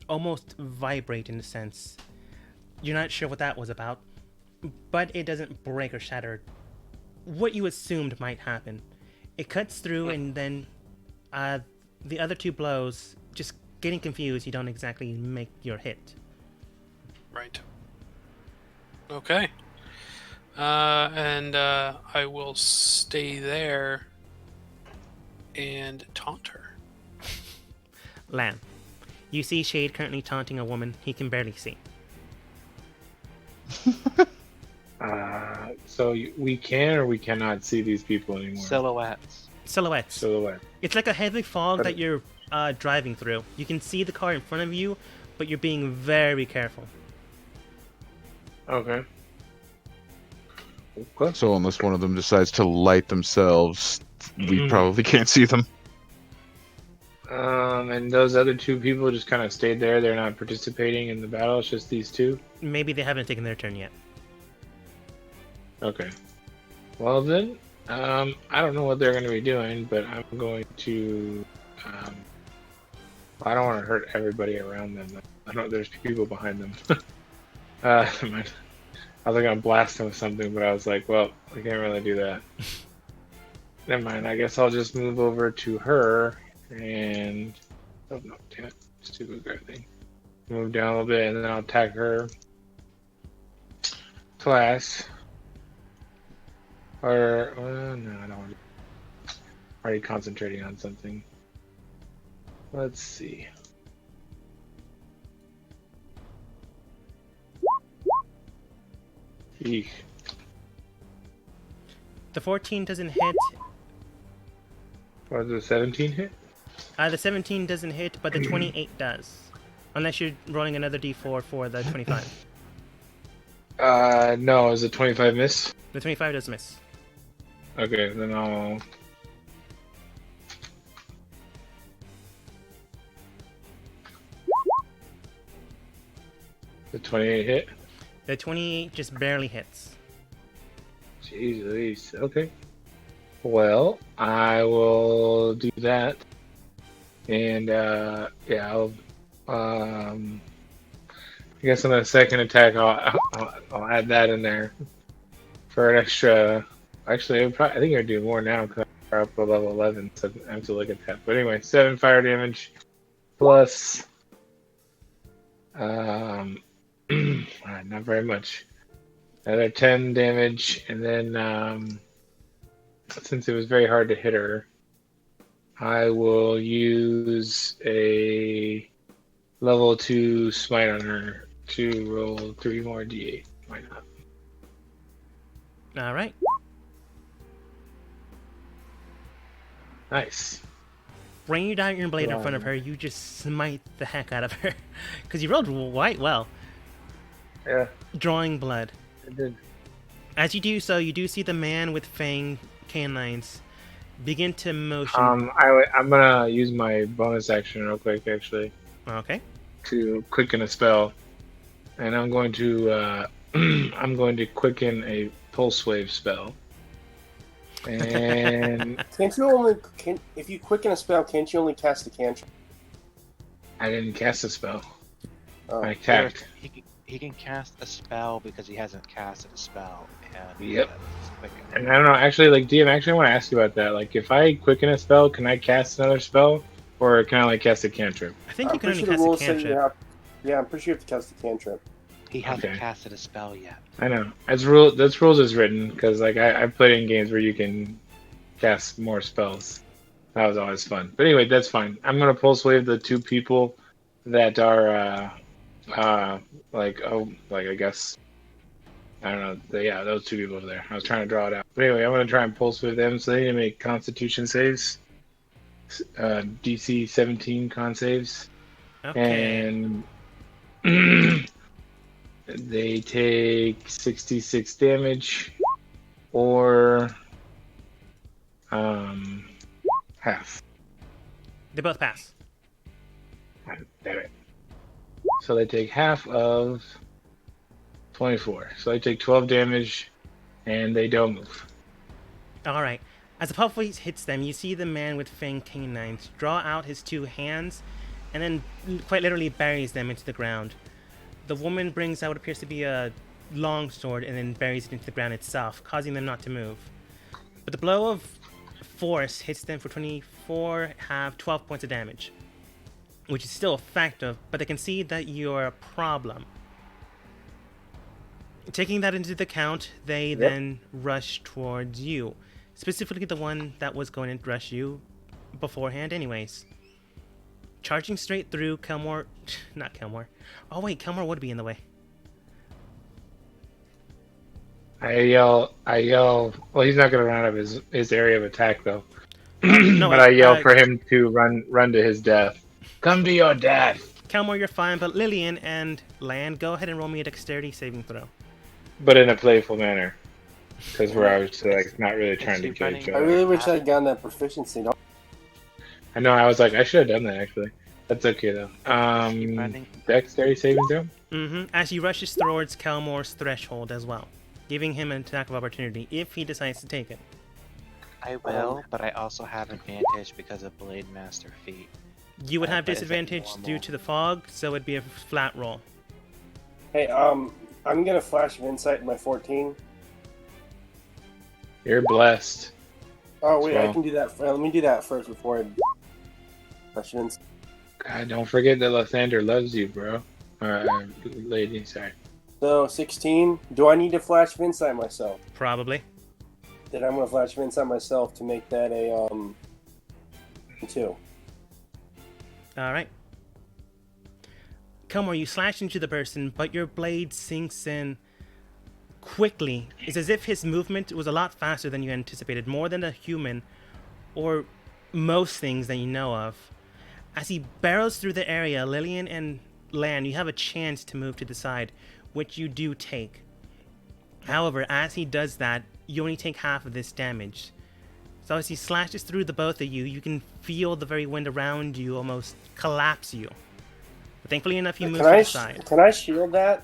almost vibrate in a sense. You're not sure what that was about, but it doesn't break or shatter. What you assumed might happen. It cuts through, and then the other two blows, just getting confused, you don't exactly make your hit. Right. Okay. And I will stay there and taunt her. Lan, you see Shade currently taunting a woman he can barely see. So we can or we cannot see these people anymore. Silhouettes. Silhouettes. Silhouette. It's like a heavy fog But- that you're driving through. You can see the car in front of you, but you're being very careful. Okay. Okay. So unless one of them decides to light themselves, we Mhm. probably can't see them. And those other two people just kind of stayed there. They're not participating in the battle. It's just these two. Maybe they haven't taken their turn yet. Okay. Well then, I don't know what they're going to be doing, but I'm going to. I don't want to hurt everybody around them. I know there's people behind them. I was like, gonna blast them with something, but I was like, well, I can't really do that. Never mind. I guess I'll just move over to her and. Oh no! Damn it! Stupid guy thing. Move down a little bit, and then I'll attack her. Class. Or no, I don't want to. Already concentrating on something. Let's see. Eek. The 14 doesn't hit. Was it a 17 hit? The 17 doesn't hit, but the 28 does. Unless you're rolling another d4 for the 25. No, is it 25 miss? The 25 does miss. Okay, then I'll. The 28 hit? The 28 just barely hits. Jeez Louise. Okay. Well, I will do that. And, yeah, I guess on the second attack, I'll add that in there for an extra. Actually, I think I'd do more now because I'm up to level 11, so I have to look at that. But anyway, 7 fire damage plus. Not very much. Another 10 damage, and then since it was very hard to hit her, I will use a level 2 smite on her to roll 3 more d8. Why not? All right. Nice. Bringing down your blade in front of her, you just smite the heck out of her. Because you rolled quite well. Yeah, Drawing blood. it did. As you do so, you do see the man with fang canines begin to motion. I'm gonna use my bonus action real quick, actually, Okay. to quicken a spell, and I'm going to I'm going to quicken a pulse wave spell. And Can't you only if you quicken a spell? Can't you only cast a cantrip? I didn't cast a spell. Oh. I attacked. He can cast a spell because he hasn't casted a spell. And, Yep. it's quicker. And I don't know, actually, like, DM, actually, I want to ask you about that. Like, if I quicken a spell, can I cast another spell? Or can I, like, cast a cantrip? I think you can pretty only sure the cast a rules say you cantrip. have. Yeah, I'm pretty sure you have to cast a cantrip. He hasn't Okay. casted a spell yet. I know. That's rules is written, because, like, I've played in games where you can cast more spells. That was always fun. But anyway, that's fine. I'm going to pulse wave the 2 people that are, I guess, I don't know. Yeah, those 2 people over there. I was trying to draw it out. But anyway, I'm going to try and pulse with them. So they need to make Constitution saves. DC 17 con saves. Okay. And they take 66 damage. Or half. They both pass. Damn it. So they take half of 24. So they take 12 damage, and they don't move. All right. As the puff hits them, you see the man with fang canines draw out his 2 hands and then quite literally buries them into the ground. The woman brings out what appears to be a long sword and then buries it into the ground itself, causing them not to move. But the blow of force hits them for 24, have 12 points of damage, which is still effective, but they can see that you're a problem. Taking that into the count, they then rush towards you. Specifically the one that was going to rush you beforehand anyways. Charging straight through, Kelmore... Not Kelmore. Oh wait, Kelmore would be in the way. I yell. Well, he's not gonna run out of his area of attack though. No, But I yell for him to run to his death. Come to your death. Kelmore, you're fine, but Lillian and Lan, go ahead and roll me a dexterity saving throw. But in a playful manner, because we're obviously like not really trying to Is he kill each running- I other. really wish I'd gotten that proficiency. I know. I was like, I should have done that actually. That's okay though. running? Dexterity saving throw. As he rushes towards Kelmore's threshold as well, giving him an attack of opportunity if he decides to take it. I will, but I also have advantage because of Blade Master feat. You would have But is it disadvantage due normal? to the fog, so it'd be a flat roll. Hey, I'm gonna flash of insight in my 14. You're blessed. Oh wait, I So- can do that. Let me do that first before I flash of insight. God, don't forget that Lathander loves you, bro. Lady, sorry. So 16. Do I need to flash of insight myself? Probably. Then I'm gonna flash of insight myself to make that a 2. Alright. Kelmore, you slash into the person, but your blade sinks in quickly. It's as if his movement was a lot faster than you anticipated, more than a human, or most things that you know of. As he barrels through the area, Lillian and Lan, you have a chance to move to the side, which you do take. However, as he does that, you only take half of this damage. So as he slashes through the both of you, you can feel the very wind around you almost collapse you. But thankfully enough, you move to the side. Can I shield that?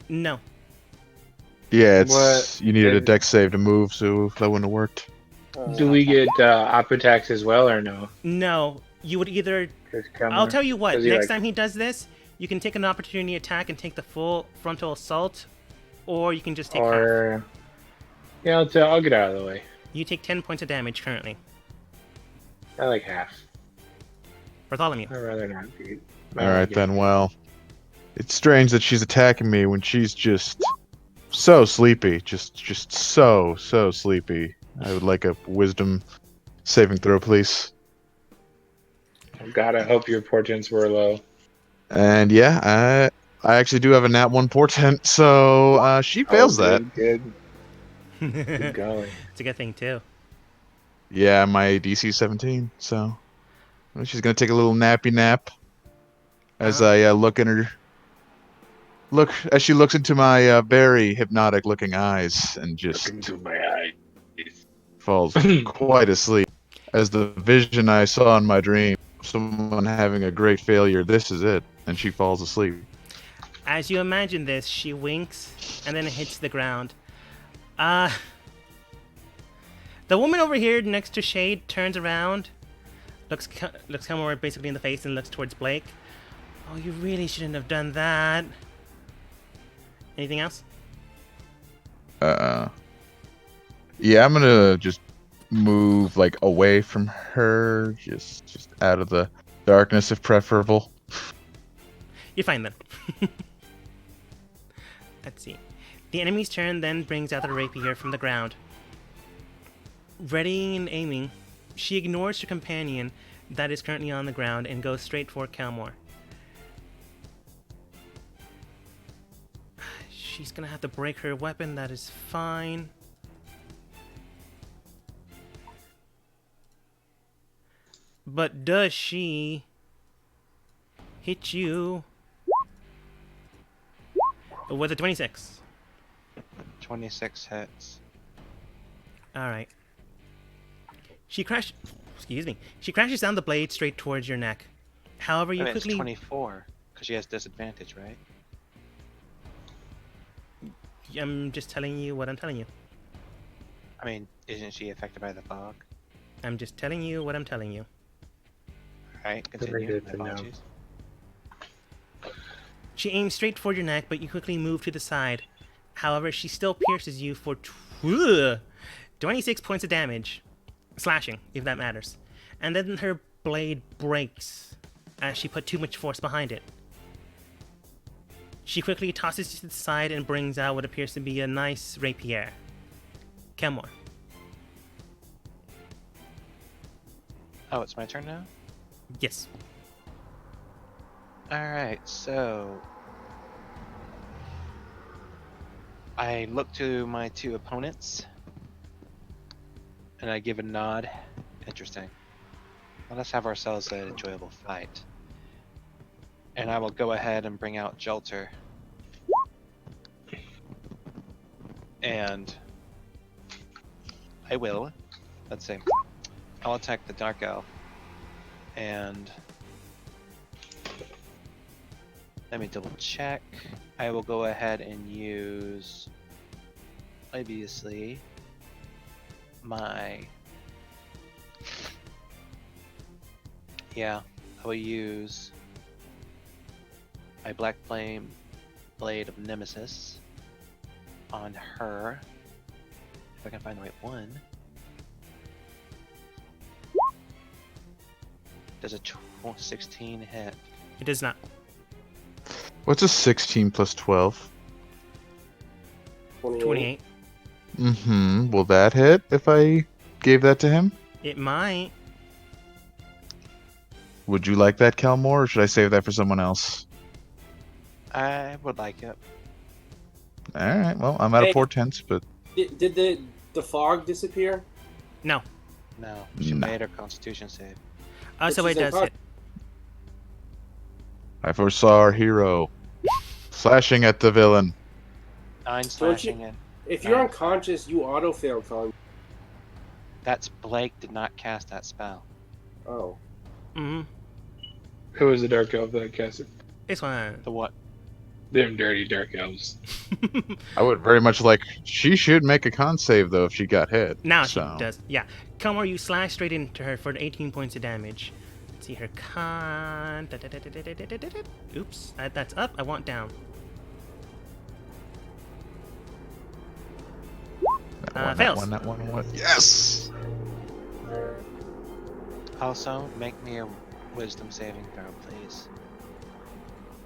No. Yeah, it's What? you needed a dex save to move, so that wouldn't have worked. Do we get op attacks as well or no? No. You would either... 'Cause Kelmore- I'll tell you what, 'cause he, next like- time he does this, you can take an opportunity attack and take the full frontal assault, or you can just take half. Or yeah, I'll get out of the way. You take 10 points of damage currently. I like half. Bartholomew. I'd rather not be. All right then. Well, it's strange that she's attacking me when she's just so sleepy, just so sleepy. I would like a wisdom saving throw, please. Oh, God, I hope your portents were low. And yeah, I actually do have a nat 1 portent, so she fails that. Good. Good It's going. a good thing too. Yeah, my DC 17, so well, she's gonna take a little nappy nap as I look in her. Look as she looks into my very hypnotic looking eyes and just Look into my eyes. falls quite asleep. As the vision I saw in my dream, someone having a great failure, this is it, and she falls asleep. As you imagine this, she winks and then hits the ground. The woman over here next to Shade turns around, looks Kelmore basically in the face and looks towards Blake. Oh, you really shouldn't have done that. Anything else? Yeah, I'm gonna just move like away from her, just out of the darkness if preferable. You're fine then. Let's see. The enemy's turn then brings out the rapier from the ground. Readying and aiming, she ignores her companion that is currently on the ground and goes straight for Kelmore. She's gonna have to break her weapon, that is fine. But does she hit you with a 26? 26 hits. Alright. She crashes down the blade straight towards your neck. However, you I mean, it's quickly... 24, because she has disadvantage, right? I'm just telling you what I'm telling you. I mean, isn't she affected by the fog? I'm just telling you what I'm telling you. Alright, Very continue. good My to know. apologies. She aims straight for your neck, but you quickly move to the side. However, she still pierces you for 26 points of damage. Slashing, if that matters. And then her blade breaks as she put too much force behind it. She quickly tosses it to the side and brings out what appears to be a nice rapier. Kelmore. Oh, it's my turn now? Yes. Alright, so I look to my two opponents and I give a nod. Interesting. Let us have ourselves an enjoyable fight. And I will go ahead and bring out Jolter. And I will, let's see, I'll attack the Dark Elf. And let me double check. I will go ahead and use, obviously, I will use my Black Flame Blade of Nemesis on her. If I can find the right one. Does a 16 hit? It does not. What's a 16 plus 12? 28. Mm-hmm. Will that hit if I gave that to him? It might. Would you like that, Kelmore, or should I save that for someone else? I would like it. Alright, well, I'm out of Hey. portents, but Did the fog disappear? No. No, she No. made her Constitution save. So it She's in does con- hit. I foresaw our hero slashing at the villain. 9 Don't you- slashing in. If you're Nine. unconscious, you auto fail con. That's Blake did not cast that spell. Oh. Mm-hmm. Who was the dark elf that cast it? This one. The what? Them dirty dark elves. I would very much like. She should make a con save though if she got hit. Now so. she does. Yeah. Kelmore, you slash straight into her for 18 points of damage. Let's see her con. Oops. That's up. I want down. Fails. That one. Yes. Also, make me a Wisdom saving throw, please.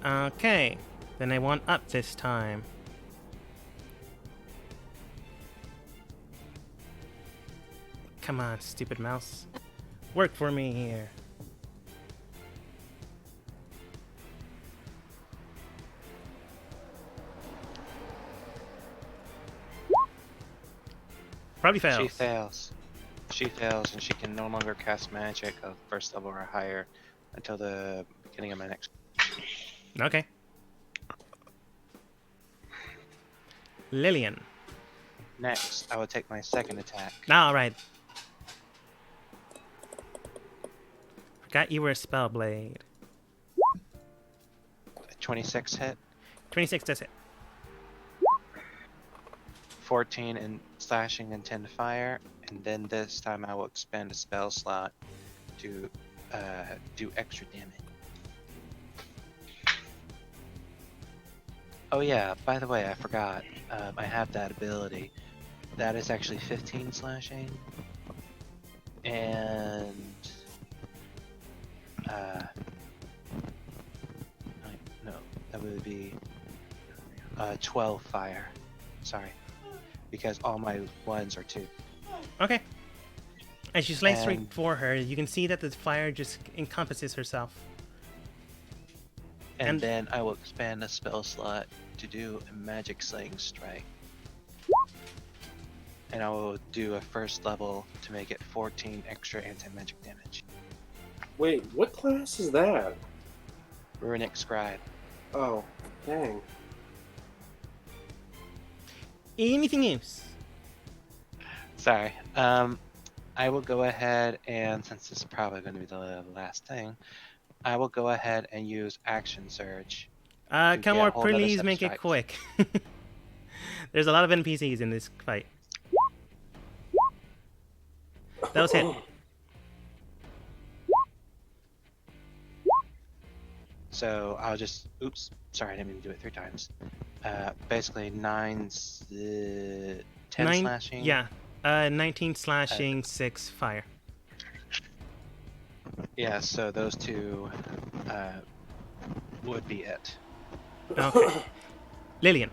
Okay. Then I want up this time. Come on, stupid mouse. Work for me here. Probably fails. She fails. She fails, and she can no longer cast magic of first level or higher until the beginning of my next. Okay. Lillian. Next, I will take my second attack. Alright. Forgot you were a Spellblade. 26 hit, 26 does it. 14 in slashing and 10 fire, and then this time I will expend a spell slot to do extra damage. Oh yeah, by the way, I forgot. I have that ability. That is actually 15 slashing, and no, that would be 12 fire. Sorry, because all my ones are 2. Okay. As you slice straight And- for her, you can see that the fire just encompasses herself. And And- then I will expand a spell slot to do a magic slaying strike. And I will do a first level to make it 14 extra anti-magic damage. Wait, what class is that? Runic Scribe. Oh, dang. Anything else? Sorry. I will go ahead and, since this is probably going to be the last thing, I will go ahead and use Action Surge. to get Kelmore, a whole nother please set of make it strikes. quick. There's a lot of NPCs in this fight. That was hit. So I'll just, oops, sorry, I didn't mean to do it 3 times. Basically 10 slashing. Yeah. 19 slashing, 6 fire. Yeah, so those 2 would be it. Okay. Lillian.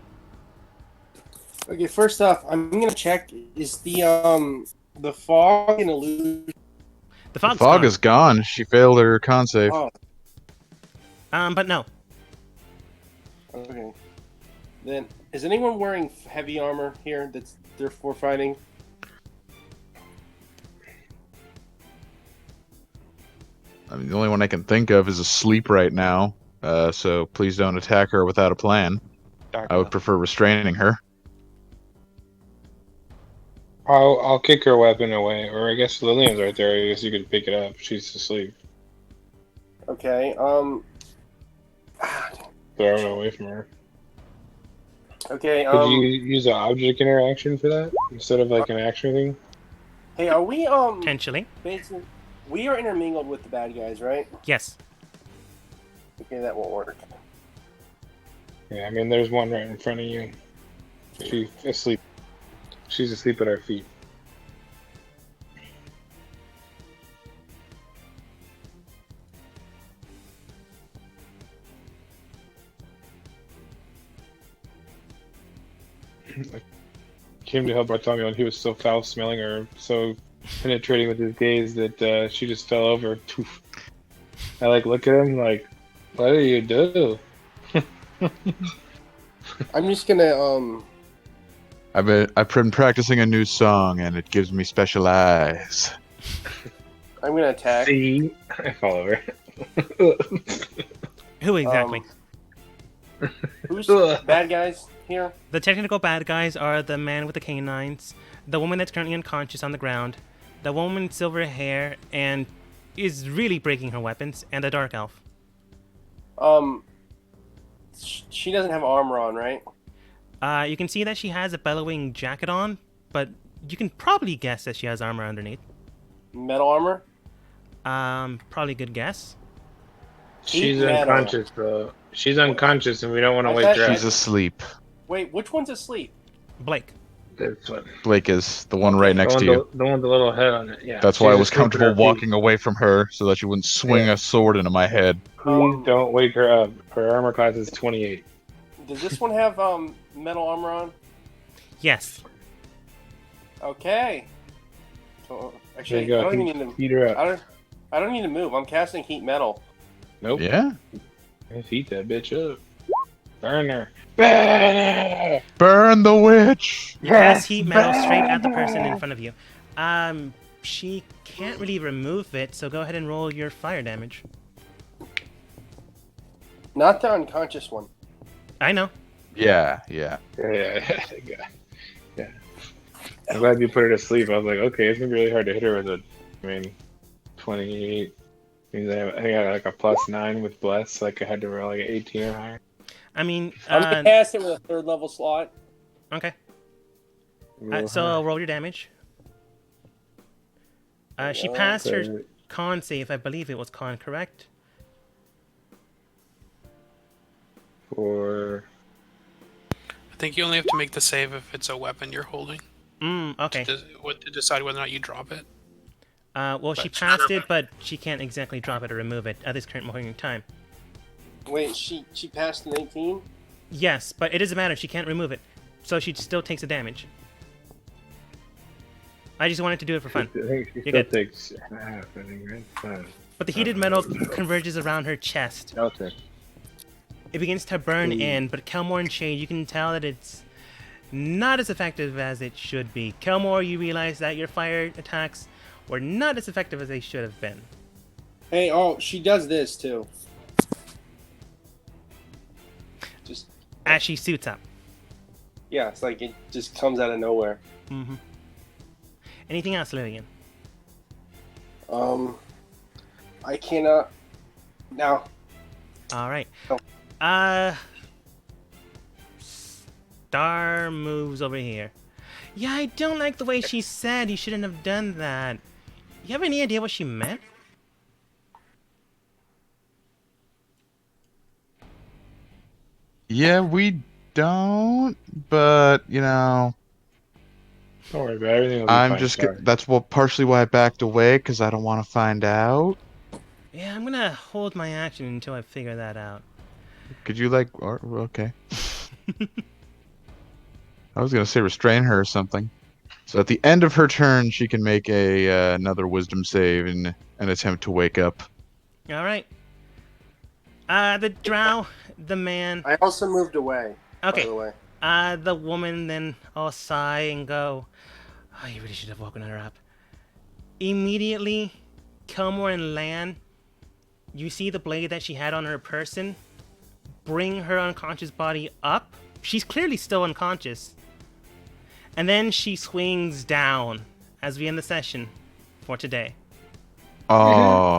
Okay, first off, I'm gonna check. Is the fog an illusion? The The fog's fog gone. is gone. She failed her con save. Oh, But no. okay. Then is anyone wearing heavy armor here? That's therefore fighting. I mean, the only one I can think of is asleep right now. So please don't attack her without a plan. I would Darko. prefer restraining her. I'll kick her weapon away, or I guess Lillian's right there. I guess you could pick it up. She's asleep. Okay. Throw it away from her. Okay. Could you use an object interaction for that instead of like an action thing? Hey, are we Potentially. basically we are intermingled with the bad guys, right? Yes. Okay, that won't work. Yeah, I mean, there's one right in front of you. She's asleep. She's asleep at our feet. I came to help Bartholomew, and he was so foul-smelling or so penetrating with his gaze that she just fell over. Poof. I look at him like, what do you do? I'm just gonna I've been practicing a new song, and it gives me special eyes. I'm gonna attack. See, I fall over. Who exactly? Who's bad guys here? The technical bad guys are the man with the canines, the woman that's currently unconscious on the ground, the woman with silver hair and is really breaking her weapons, and the dark elf. She doesn't have armor on, right? You can see that she has a bellowing jacket on, but you can probably guess that she has armor underneath. Metal armor? Probably a good guess. She's Metal. unconscious, though. She's unconscious, and we don't want to I wake thought her up. She's asleep. Wait, which one's asleep? Blake. This one. Blake is the one right next to you. The one with the little head on it. Yeah. That's why I She's was asleep at comfortable our feet. walking away from her so that she wouldn't swing Yeah. a sword into my head. Please don't wake her up. Her armor class is 28. Does this one have metal armor on? Yes. Okay. So, There actually, you go. I don't even need to. Heat her up. I don't need to move. I'm casting heat metal. Nope. Yeah? Let's heat that bitch up. Burn her. Burn her! Burn the witch! You cast heat metal straight at the person in front of you. She can't really remove it, so go ahead and roll your fire damage. Not the unconscious one. Uh, I know. Yeah. Yeah. I'm glad you put her to sleep. I was like, okay, it's gonna be really hard to hit her with a. 28. Means I got like a +9 with bless, so I had to roll like an 18 or higher. I mean, I'm gonna cast it with a 3rd level slot. okay. So roll your damage. She passed her con save. I believe it was con, correct? For I think you only have to make the save if it's a weapon you're holding Okay. to decide whether or not you drop it. Well, she But passed sure. it, but she can't exactly drop it or remove it at this current moment in time. Wait, she passed an 18? Yes, but it doesn't matter. She can't remove it, so she still takes the damage. I just wanted to do it for fun. I think she You still get- takes half. I think, right? Fine. But the heated metal converges around her chest. Okay. It begins to burn Ooh. in, but Kelmore and Shade, you can tell that it's not as effective as it should be. Kelmore, you realize that your fire attacks were not as effective as they should have been. Hey, she does this too. Just As she suits up. yeah, it's like it just comes out of nowhere. Mm-hmm. Anything else, Lillian? I cannot. Now, All right. Oh. Star moves over here. Yeah, I don't like the way she said you shouldn't have done that. You have any idea what she meant? Yeah, we don't, but, you know, Don't worry about it. Everything will be I'm fine. just, Sorry. that's what partially why I backed away, because I don't want to find out. Yeah, I'm gonna hold my action until I figure that out. Could you, like, okay. I was gonna say restrain her or something. So at the end of her turn, she can make another Wisdom save in an attempt to wake up. All right. The drow, the man. I also moved away. Okay. By the way. The woman then all sigh and go, oh, you really should have woken her up. Immediately, Kelmore and Lan, you see the blade that she had on her person bring her unconscious body up. She's clearly still unconscious. And then she swings down as we end the session for today. Oh.